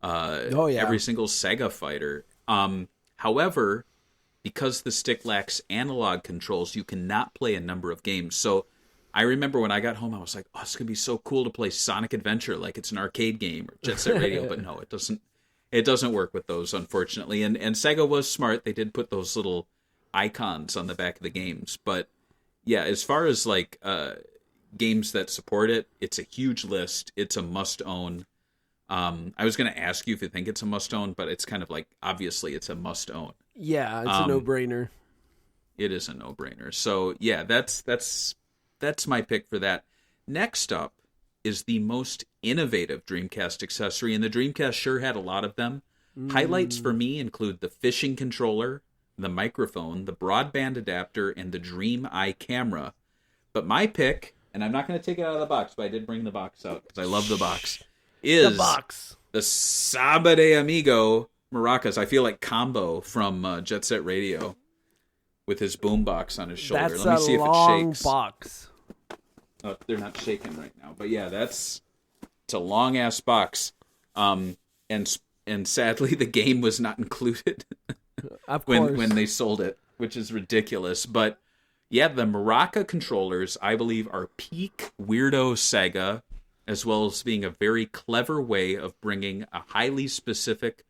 Every single Sega fighter. However, because the stick lacks analog controls, you cannot play a number of games. So I remember when I got home, I was like, oh, it's going to be so cool to play Sonic Adventure like it's an arcade game or Jet Set Radio. But no, it doesn't. It doesn't work with those, unfortunately. And Sega was smart. They did put those little icons on the back of the games. But yeah, as far as like games that support it, it's a huge list. It's a must-own. I was going to ask you if you think it's a must-own, but it's kind of like, obviously, it's a must-own. Yeah, it's a no-brainer. It is a no-brainer. So yeah, that's my pick for that. Next up is the most innovative Dreamcast accessory, and the Dreamcast sure had a lot of them. Highlights for me include the fishing controller, the microphone, the broadband adapter, and the Dream Eye camera. But my pick, and I'm not going to take it out of the box, but I did bring the box out because I love the box, is the Saba de Amigo maracas. I feel like Combo from Jet Set Radio with his boombox on his shoulder. That's Let me see if it shakes. Box. Oh, they're not shaking right now, but yeah, it's a long ass box, and sadly the game was not included Of course. when they sold it, which is ridiculous. But yeah, the Maraca controllers I believe are peak weirdo Sega, as well as being a very clever way of bringing a highly specific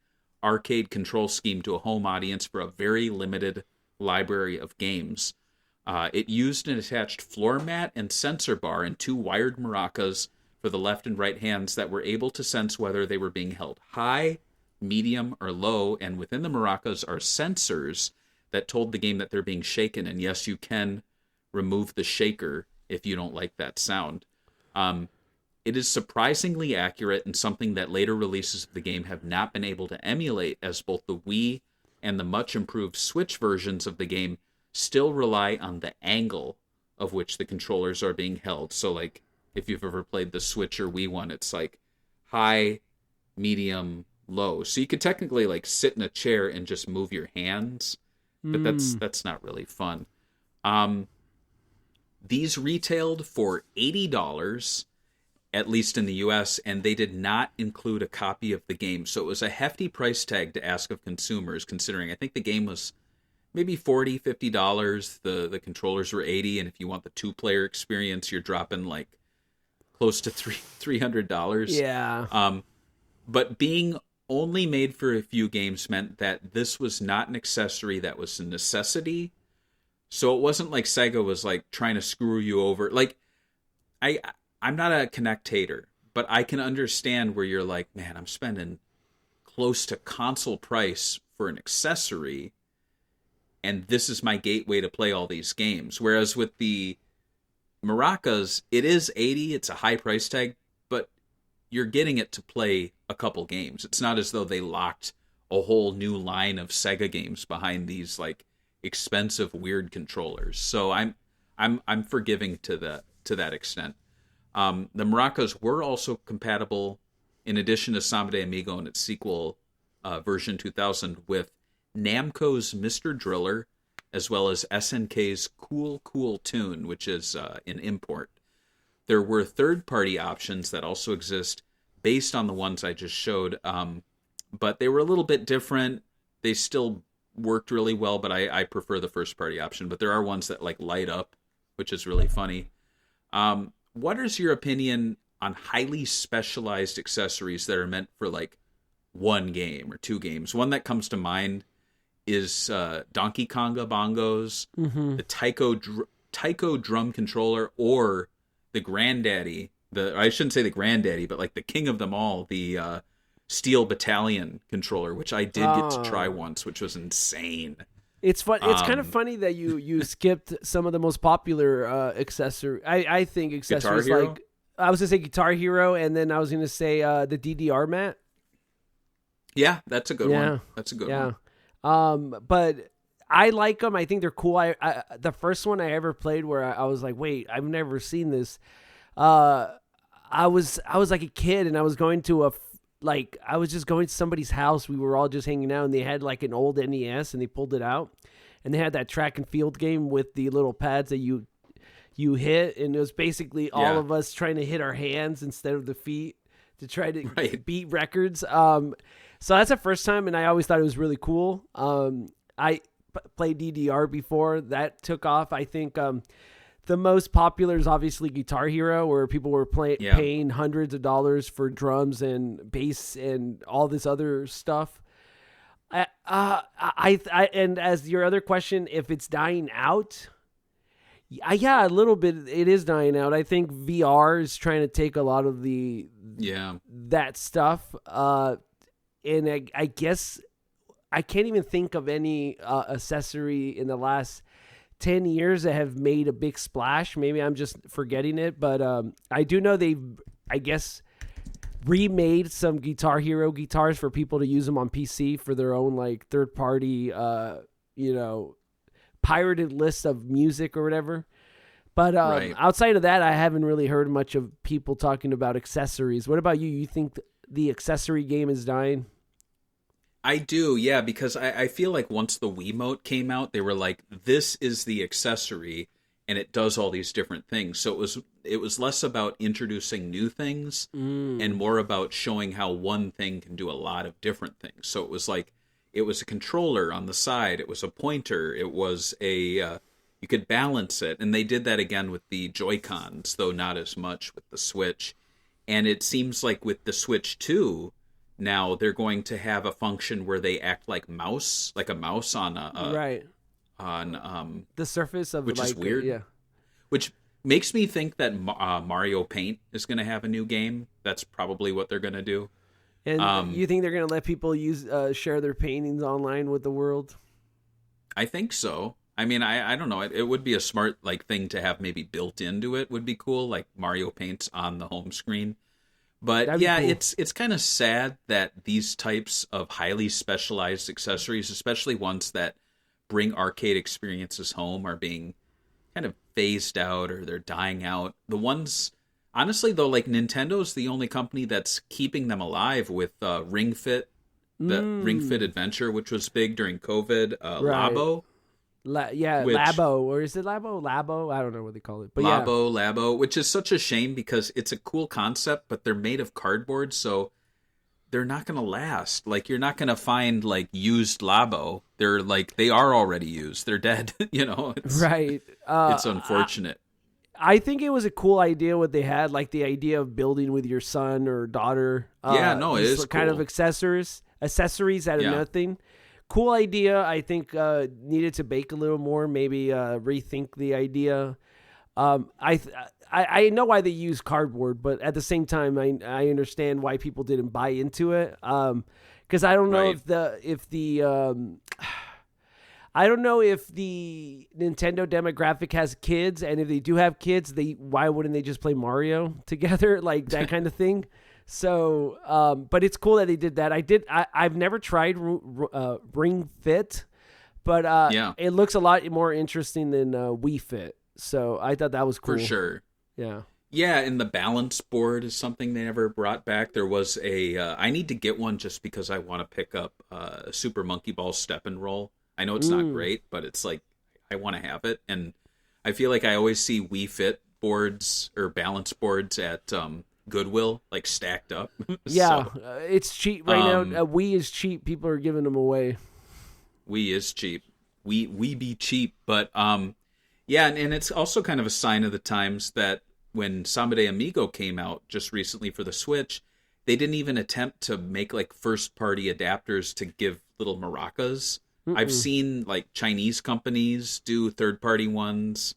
arcade control scheme to a home audience for a very limited library of games. It used an attached floor mat and sensor bar and 2 wired maracas for the left and right hands that were able to sense whether they were being held high, medium, or low, and within the maracas are sensors that told the game that they're being shaken, and yes, you can remove the shaker if you don't like that sound. It is surprisingly accurate and something that later releases of the game have not been able to emulate, as both the Wii and the much improved Switch versions of the game still rely on the angle of which the controllers are being held. So like if you've ever played the Switch or Wii one, it's like high, medium, low. So you could technically like sit in a chair and just move your hands, but that's not really fun. These retailed for $80, at least in the US, and they did not include a copy of the game. So it was a hefty price tag to ask of consumers, considering I think the game was maybe $40, $50. The controllers were $80, and if you want the 2-player experience, you're dropping like close to $300. Yeah. But being only made for a few games meant that this was not an accessory that was a necessity. So it wasn't like Sega was like trying to screw you over. Like I'm not a Kinect hater, but I can understand where you're like, man, I'm spending close to console price for an accessory, and this is my gateway to play all these games. Whereas with the maracas, it is $80, it's a high price tag, but you're getting it to play a couple games. It's not as though they locked a whole new line of Sega games behind these like expensive weird controllers. So I'm forgiving to that extent. The maracas were also compatible, in addition to Samba de Amigo and its sequel version 2000, with Namco's Mr. Driller, as well as SNK's Cool Cool Tune, which is an import. There were third-party options that also exist based on the ones I just showed. but they were a little bit different. They still worked really well, but I prefer the first party option. But there are ones that like light up, which is really funny. What is your opinion on highly specialized accessories that are meant for like one game or two games? One that comes to mind is Donkey Konga bongos, the Taiko drum controller, or the granddaddy. I shouldn't say the granddaddy, but like the king of them all, the Steel Battalion controller, which I did get to try once, which was insane. It's fun. It's kind of funny that you skipped some of the most popular accessory. I think accessories like I was gonna say Guitar Hero, and then I was gonna say the DDR mat. Yeah, that's a good one. That's a good one. But I like them. I think they're cool. I the first one I ever played where I was like, wait, I've never seen this. I was like a kid, and I was going to I was just going to somebody's house. We were all just hanging out, and they had like an old NES, and they pulled it out, and they had that track and field game with the little pads that you hit, and it was basically all of us trying to hit our hands instead of the feet to try to beat records. So that's the first time, and I always thought it was really cool. I played DDR before. That took off. I think the most popular is obviously Guitar Hero, where people were paying hundreds of dollars for drums and bass and all this other stuff. And as your other question, if it's dying out, yeah, a little bit. It is dying out. I think VR is trying to take a lot of that stuff. And I guess I can't even think of any accessory in the last 10 years that have made a big splash. Maybe I'm just forgetting it, but I do know I guess, remade some Guitar Hero guitars for people to use them on PC for their own like third party, pirated list of music or whatever. But outside of that, I haven't really heard much of people talking about accessories. What about you? You think the accessory game is dying? I do, yeah, because I feel like once the Wiimote came out, they were like, this is the accessory, and it does all these different things. So it was less about introducing new things and more about showing how one thing can do a lot of different things. So it was like, it was a controller on the side, it was a pointer, it was you could balance it, and they did that again with the Joy-Cons, though not as much with the Switch. And it seems like with the Switch 2, now they're going to have a function where they act like a mouse on the surface of, which is weird. Yeah, which makes me think that Mario Paint is going to have a new game. That's probably what they're going to do. And you think they're going to let people share their paintings online with the world? I think so. I mean, I don't know. It would be a smart thing to have maybe built into it. Would be cool, like Mario Paint's on the home screen. But yeah, cool. It's kind of sad that these types of highly specialized accessories, especially ones that bring arcade experiences home, are being kind of phased out or they're dying out. The ones, honestly though, like Nintendo's the only company that's keeping them alive with Ring Fit, the Ring Fit Adventure, which was big during COVID. Labo. Labo, or is it Labo? Labo, I don't know what they call it. But Labo, which is such a shame because it's a cool concept, but they're made of cardboard, so they're not going to last. Like, you're not going to find used Labo. They are already used. They're dead. Right. It's unfortunate. I think it was a cool idea what they had, like the idea of building with your son or daughter. It is kind cool. of accessories out of nothing. Cool idea. I think needed to bake a little more. Maybe rethink the idea. I know why they use cardboard, but at the same time, I understand why people didn't buy into it. Because I don't know I don't know if the Nintendo demographic has kids, and if they do have kids, why wouldn't they just play Mario together, like that kind of thing? So, but it's cool that they did that. I've never tried Ring Fit, but it looks a lot more interesting than Wii Fit. So I thought that was cool. For sure. Yeah. Yeah, and the balance board is something they never brought back. There was I need to get one just because I want to pick up Super Monkey Ball Step and Roll. I know it's not great, but it's like, I want to have it. And I feel like I always see Wii Fit boards or balance boards at Goodwill, like stacked up. Yeah, So, it's cheap right now. Wii is cheap. People are giving them away. Wii is cheap. We be cheap, but yeah, and it's also kind of a sign of the times that when Samba de Amigo came out just recently for the Switch, they didn't even attempt to make like first party adapters to give little maracas. I've seen like Chinese companies do third party ones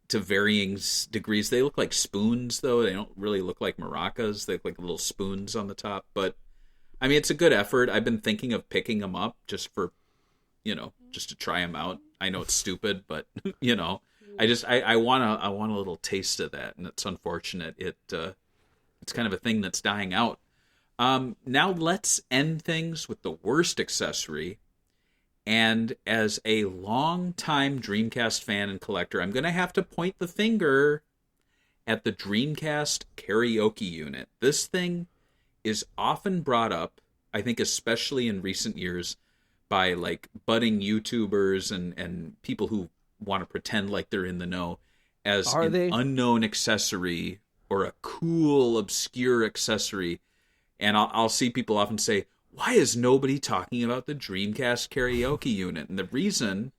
to varying degrees. They look like spoons, though. They don't really look like maracas. They look like little spoons on the top. But I mean, it's a good effort. I've been thinking of picking them up just for, just to try them out. I know it's stupid, but I want a little taste of that, and it's unfortunate. It's kind of a thing that's dying out. Now let's end things with the worst accessory. And as a long-time Dreamcast fan and collector, I'm going to have to point the finger at the Dreamcast karaoke unit. This thing is often brought up, I think especially in recent years, by like budding YouTubers and people who want to pretend like they're in the know as unknown accessory or a cool, obscure accessory. And I'll see people often say, why is nobody talking about the Dreamcast karaoke unit? And the reason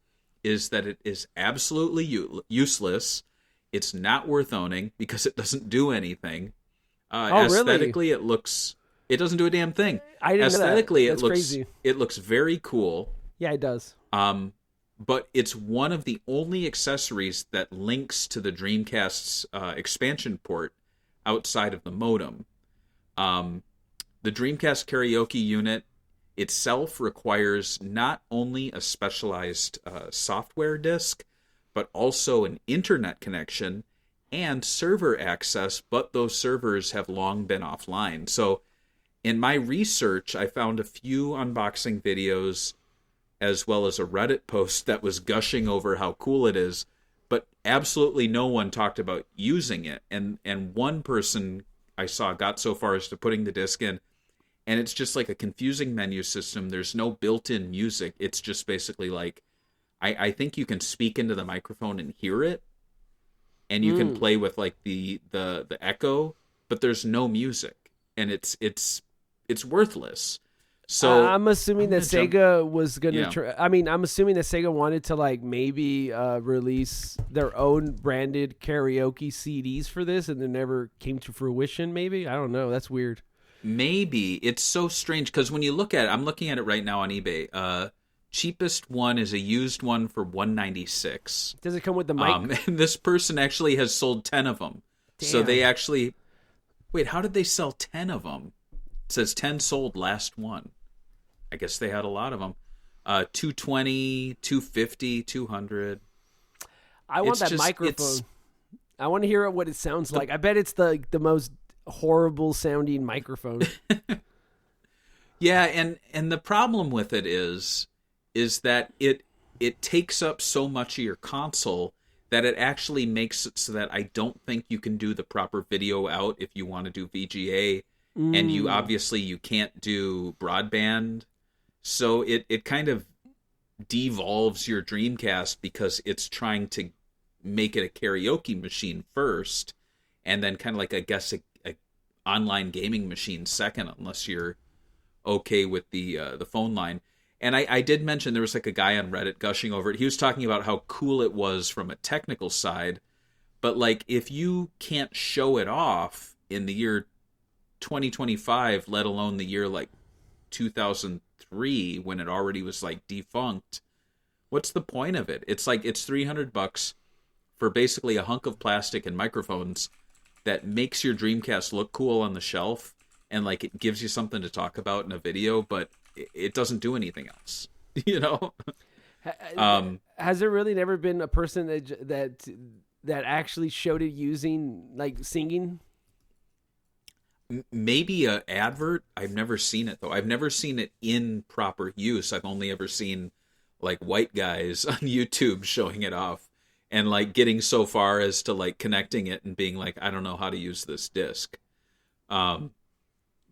is that it is absolutely useless. It's not worth owning because it doesn't do anything. Aesthetically, really? It doesn't do a damn thing. I didn't Aesthetically, know that. That's crazy. It looks very cool. Yeah, it does. But it's one of the only accessories that links to the Dreamcast's expansion port outside of the modem. The Dreamcast karaoke unit itself requires not only a specialized software disk, but also an internet connection and server access, but those servers have long been offline. So in my research, I found a few unboxing videos as well as a Reddit post that was gushing over how cool it is, but absolutely no one talked about using it. And one person I saw got so far as to putting the disc in, and it's just like a confusing menu system. There's no built-in music. It's just basically like, I think you can speak into the microphone and hear it, and you can play with like the echo, but there's no music, and it's worthless. So I'm assuming that Sega was gonna. I'm assuming that Sega wanted to like maybe release their own branded karaoke CDs for this, and they never came to fruition. Maybe, I don't know. That's weird. Maybe. It's so strange because when you look at it, I'm looking at it right now on eBay. Cheapest one is a used one for $196. Does it come with the mic? And this person actually has sold 10 of them. Damn. So they actually... Wait, how did they sell 10 of them? It says 10 sold last one. I guess they had a lot of them. 220, 250, 200. I want that microphone. I want to hear what it sounds like. I bet it's the most horrible sounding microphone. Yeah, and the problem with it is that it takes up so much of your console that it actually makes it so that I don't think you can do the proper video out if you want to do VGA, and you can't do broadband. So it kind of devolves your Dreamcast because it's trying to make it a karaoke machine first, and then kind of like, I guess, a online gaming machine second, unless you're okay with the phone line. And I did mention there was like a guy on Reddit gushing over it. He was talking about how cool it was from a technical side, but like if you can't show it off in the year 2025, let alone the year like 2003 when it already was like defunct, what's the point of it? It's like it's $300 for basically a hunk of plastic and microphones that makes your Dreamcast look cool on the shelf, and like it gives you something to talk about in a video, but it doesn't do anything else. Has there really never been a person that actually showed it using like singing? Maybe a advert. I've never seen it though. I've never seen it in proper use. I've only ever seen like white guys on YouTube showing it off and like getting so far as to like connecting it and being like, I don't know how to use this disc.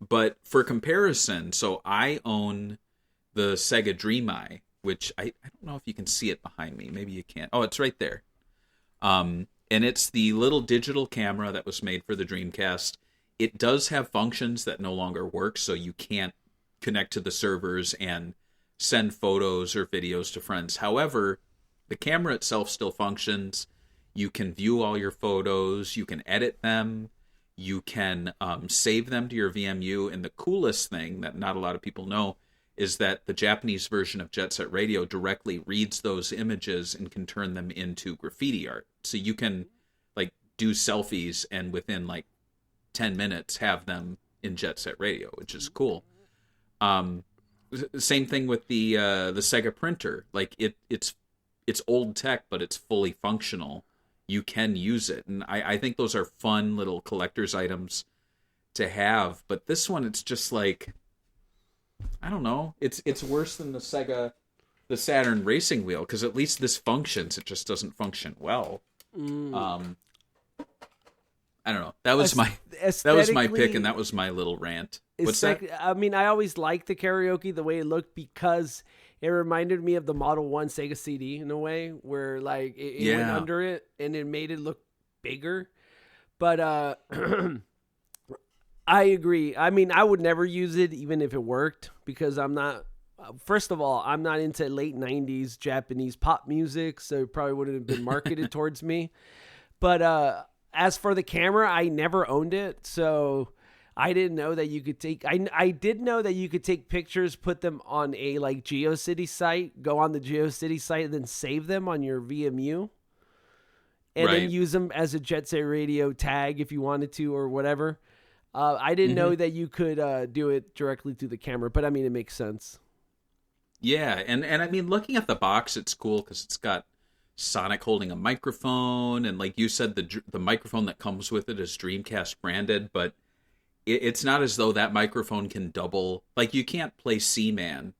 But for comparison, so I own the Sega Dreameye, which I don't know if you can see it behind me. Maybe you can't. Oh, it's right there. And it's the little digital camera that was made for the Dreamcast. it does have functions that no longer work, so you can't connect to the servers and send photos or videos to friends. However, the camera itself still functions. You can view all your photos, you can edit them, you can save them to your VMU, and the coolest thing that not a lot of people know is that the Japanese version of Jet Set Radio directly reads those images and can turn them into graffiti art. So you can like do selfies and within like 10 minutes have them in Jet Set Radio, which is cool. Same thing with the Sega printer. Like it's old tech, but it's fully functional. You can use it, and I think those are fun little collector's items to have. But this one, it's just like, I don't know. It's worse than the Saturn racing wheel, because at least this functions. It just doesn't function well. I don't know. That was my pick, and that was my little rant. What's that? I mean, I always liked the karaoke the way it looked because it reminded me of the Model 1 Sega CD in a way, where like it went under it and it made it look bigger. But I agree. I mean, I would never use it even if it worked, because I'm not. First of all, I'm not into late 90s Japanese pop music, so it probably wouldn't have been marketed towards me. But as for the camera, I never owned it, so I didn't know that you could take. I did know that you could take pictures, put them on a like GeoCity site, go on the GeoCity site, and then save them on your VMU, and then use them as a Jet Set Radio tag if you wanted to or whatever. I didn't know that you could do it directly through the camera, but I mean, it makes sense. Yeah, and I mean, looking at the box, it's cool because it's got Sonic holding a microphone, and like you said, the microphone that comes with it is Dreamcast branded, but it's not as though that microphone can double. Like, you can't play Seaman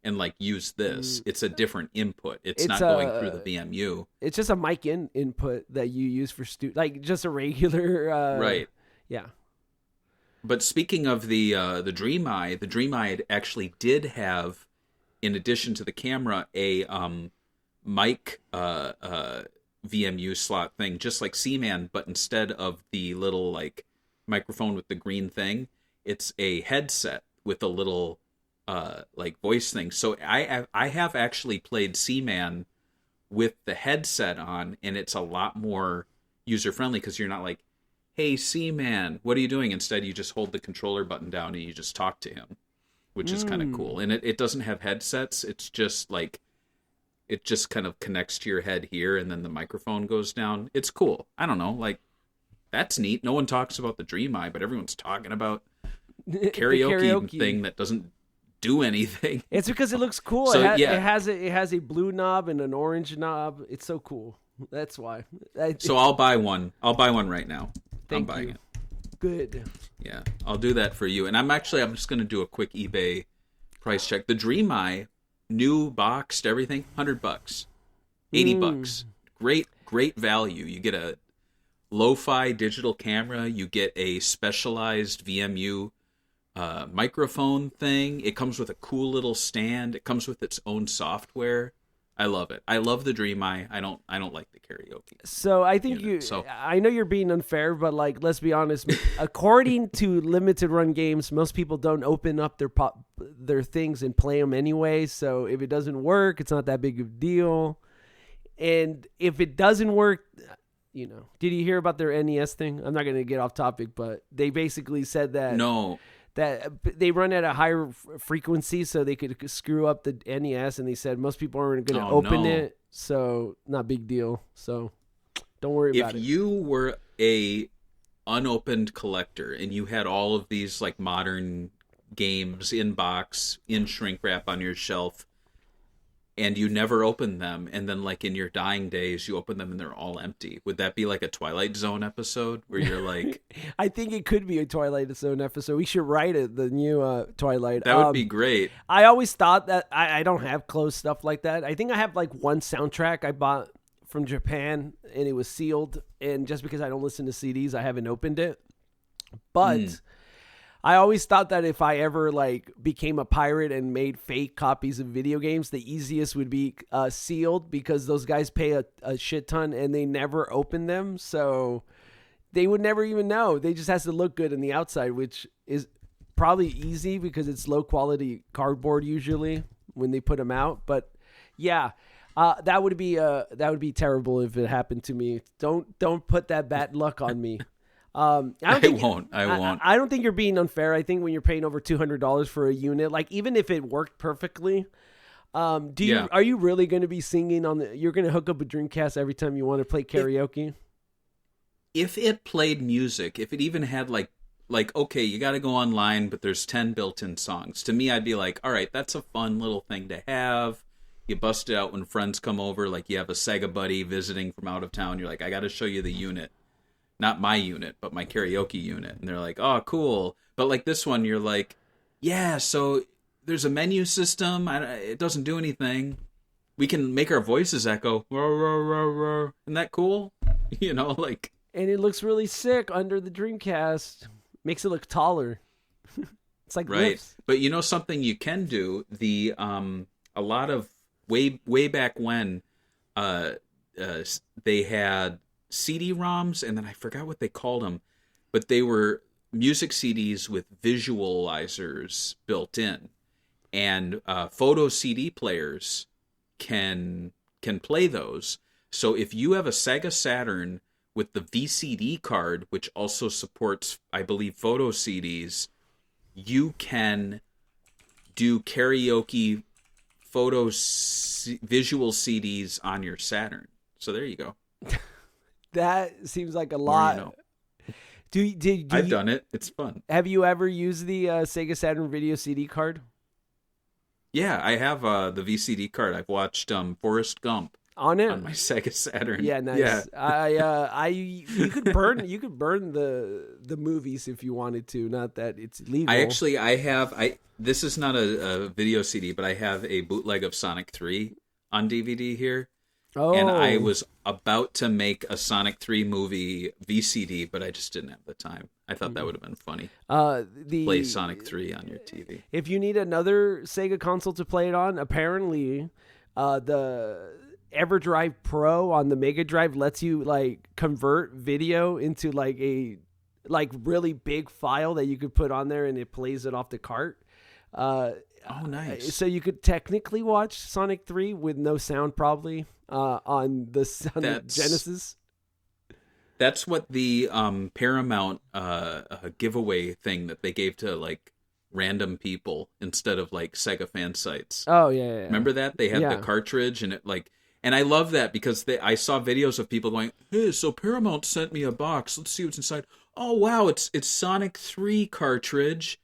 and like use this. It's a different input. It's not going through the VMU. It's just a mic input that you use for like just a regular right. Yeah. But speaking of the Dreameye actually did have, in addition to the camera, a mic VMU slot thing, just like Seaman, but instead of the little like microphone with the green thing, it's a headset with a little like voice thing. So I have actually played Seaman with the headset on, and it's a lot more user friendly because you're not like, "Hey Seaman, what are you doing?" Instead, you just hold the controller button down and you just talk to him, which is kind of cool. And it doesn't have headsets. It's just like, it just kind of connects to your head here, and then the microphone goes down. It's cool. I don't know, like, that's neat. No one talks about the Dreameye, but everyone's talking about karaoke thing that doesn't do anything. It's because it looks cool. So, it has a blue knob and an orange knob. It's so cool. That's why. So I'll buy one. I'll buy one right now. I'm buying you. It. Good. Yeah, I'll do that for you. And I'm just going to do a quick eBay price check. The Dreameye, new boxed everything, $100, $80. Great value. You get a lo-fi digital camera. You get a specialized VMU microphone thing. It comes with a cool little stand. It comes with its own software. I love it. I love the Dreameye. I don't like the karaoke. So I think I know you're being unfair, but like, let's be honest. According to limited run games, most people don't open up their things and play them anyway. So if it doesn't work, it's not that big of a deal. And if it doesn't work, you know, did you hear about their NES thing? I'm not going to get off topic, but they basically said that that they run at a higher frequency so they could screw up the NES, and they said most people aren't going to open it, so not big deal. So don't worry about it. If you were a unopened collector and you had all of these like modern games in box, in shrink wrap on your shelf, and you never opened them, and then like in your dying days you open them and they're all empty, would that be like a Twilight Zone episode where you're like... I think it could be a Twilight Zone episode. We should write it, the new Twilight. That would be great. I always thought that I don't have closed stuff like that. I think I have like one soundtrack I bought from Japan, and it was sealed, and just because I don't listen to CDs, I haven't opened it. But... I always thought that if I ever like became a pirate and made fake copies of video games, the easiest would be sealed, because those guys pay a shit ton and they never open them. So they would never even know. They just has to look good in the outside, which is probably easy because it's low quality cardboard usually when they put them out. But yeah, that would be terrible if it happened to me. Don't put that bad luck on me. I won't. I don't think you're being unfair. I think when you're paying over $200 for a unit, like even if it worked perfectly, are you really going to be singing you're going to hook up a Dreamcast every time you want to play karaoke? If it played music, if it even had like, okay, you got to go online, but there's 10 built-in songs. To me, I'd be like, all right, that's a fun little thing to have. You bust it out when friends come over, like you have a Sega buddy visiting from out of town. You're like, I got to show you the unit. Not my unit, but my karaoke unit. And they're like, oh, cool. But like this one, you're like, yeah, so there's a menu system. It doesn't do anything. We can make our voices echo. Isn't that cool? You know, like. And it looks really sick under the Dreamcast. Makes it look taller. It's like right. Lips. But you know something you can do? A lot of way back when they had CD-ROMs, and then I forgot what they called them, but they were music CDs with visualizers built in, and photo CD players can play those. So if you have a Sega Saturn with the VCD card, which also supports, I believe, photo CDs, you can do karaoke visual CDs on your Saturn. So there you go. That seems like a lot. I've done it. It's fun. Have you ever used the Sega Saturn video CD card? Yeah, I have the VCD card. I've watched Forrest Gump on it on my Sega Saturn. Yeah, nice. Yeah. You could burn the movies if you wanted to. Not that it's legal. This is not a video CD, but I have a bootleg of Sonic 3 on DVD here. Oh. And I was about to make a Sonic 3 movie VCD, but I just didn't have the time. I thought that would have been funny. Play Sonic 3 on your TV. If you need another Sega console to play it on, apparently the EverDrive Pro on the Mega Drive lets you like convert video into like a really big file that you could put on there, and it plays it off the cart. Oh, nice. So you could technically watch Sonic 3 with no sound probably on the Genesis. That's what the Paramount giveaway thing that they gave to like random people instead of like Sega fan sites. Oh, yeah. Remember that? They had the cartridge, and it like, and I love that because I saw videos of people going, hey, so Paramount sent me a box. Let's see what's inside. Oh, wow, it's Sonic 3 cartridge.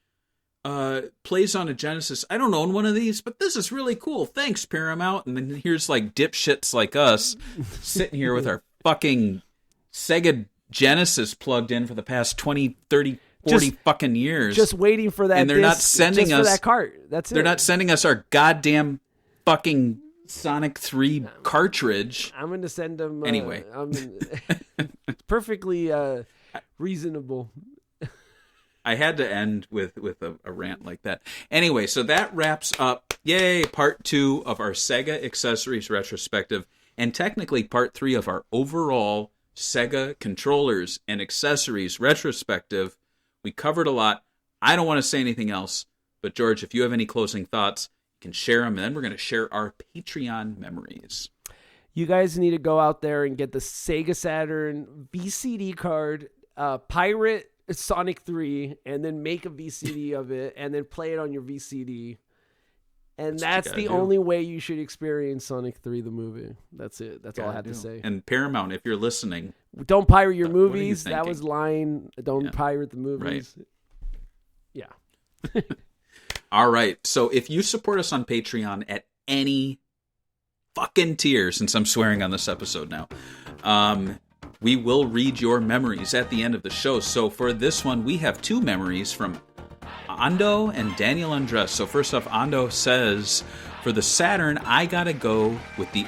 Plays on a Genesis. I don't own one of these, but this is really cool. Thanks, Paramount. And then here's like dipshits like us sitting here with our fucking Sega Genesis plugged in for the past 20, 30, 40 fucking years. Just waiting for that. And they're not sending us that cart. That's it. They're not sending us our goddamn fucking Sonic 3 cartridge. I'm going to send them. Anyway. It's perfectly reasonable. I had to end with a rant like that. Anyway, so that wraps up, yay, part 2 of our Sega Accessories Retrospective, and technically part 3 of our overall Sega Controllers and Accessories Retrospective. We covered a lot. I don't want to say anything else, but George, if you have any closing thoughts, you can share them, and then we're going to share our Patreon memories. You guys need to go out there and get the Sega Saturn VCD card, pirate Sonic 3, and then make a VCD of it, and then play it on your VCD. And that's the only way you should experience Sonic 3, the movie. That's it. That's all I have to say. And Paramount, if you're listening, don't pirate your movies. That was lying. Don't pirate the movies. Right. Yeah. All right. So if you support us on Patreon at any fucking tier, since I'm swearing on this episode now, we will read your memories at the end of the show. So for this one, we have 2 memories from Ando and Daniel Andres. So first off, Ando says, for the Saturn, I gotta go with the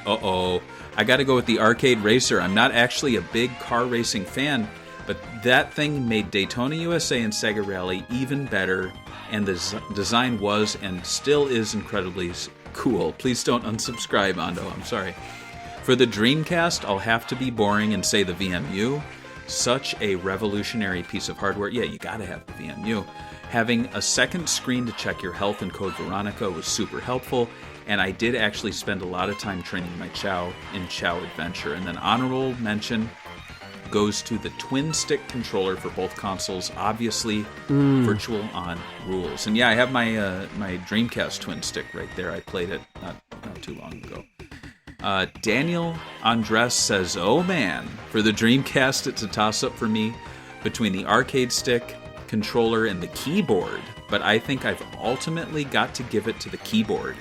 arcade racer. I'm not actually a big car racing fan, but that thing made Daytona USA and Sega Rally even better, and the design was and still is incredibly cool. Please don't unsubscribe, Ando. I'm sorry. For the Dreamcast, I'll have to be boring and say the VMU. such a revolutionary piece of hardware. Yeah, you gotta have the VMU. Having a second screen to check your health in Code Veronica was super helpful, and I did actually spend a lot of time training my Chow in Chow Adventure. And then honorable mention goes to the twin stick controller for both consoles, obviously Virtual On rules. And yeah, I have my my Dreamcast twin stick right there. I played it not too long ago. Daniel Andres says, oh man, for the Dreamcast it's a toss-up for me between the arcade stick, controller, and the keyboard, but I think I've ultimately got to give it to the keyboard.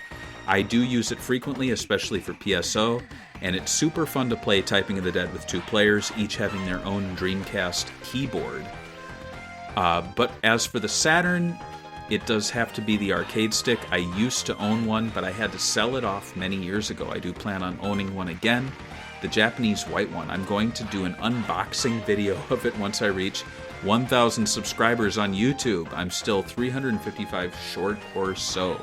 I do use it frequently, especially for PSO, and it's super fun to play Typing of the Dead with 2 players, each having their own Dreamcast keyboard. But as for the Saturn, it does have to be the arcade stick. I used to own one, but I had to sell it off many years ago. I do plan on owning one again, the Japanese white one. I'm going to do an unboxing video of it once I reach 1,000 subscribers on YouTube. I'm still 355 short or so.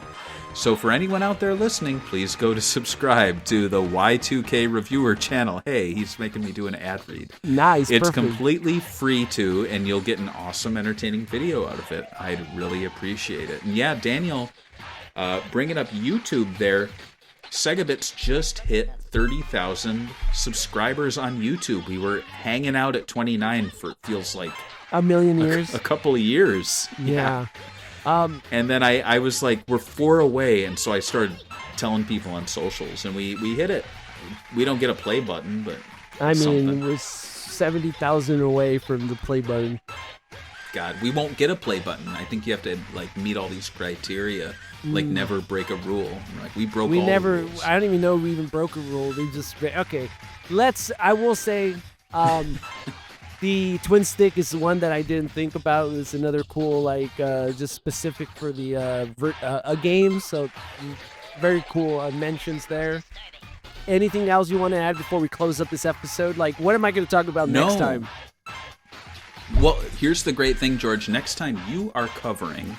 So for anyone out there listening, please go to subscribe to the Y2K Reviewer channel. Hey, he's making me do an ad read. Nice, It's perfect. completely free too, and you'll get an awesome, entertaining video out of it. I'd really appreciate it. And yeah, Daniel, bringing up YouTube there, Segabits just hit 30,000 subscribers on YouTube. We were hanging out at 29 for, feels like, a million years. A couple of years. Yeah. And then I was like, we're 4 away, and so I started telling people on socials, and we hit it. We don't get a play button, but I mean, something. we're 70,000 away from the play button. God, we won't get a play button. I think you have to like meet all these criteria, like never break a rule. Like we broke. all the rules. I don't even know we even broke a rule. We just okay. I will say, the twin stick is the one that I didn't think about. It's another cool, like, just specific for the a game. So very cool mentions there. Anything else you want to add before we close up this episode? Like, what am I going to talk about next time? Well, here's the great thing, George. Next time you are covering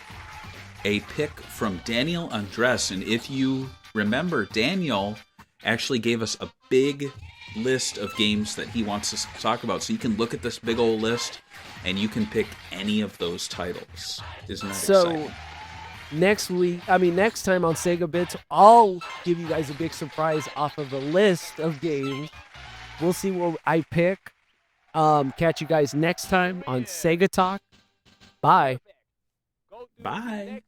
a pick from Daniel Andres, and if you remember, Daniel actually gave us a big list of games that he wants us to talk about. So you can look at this big old list and you can pick any of those titles. Isn't that exciting? Next time on Sega Bits, I'll give you guys a big surprise off of a list of games. We'll see what I pick. Catch you guys next time on Sega Talk. Bye. Bye.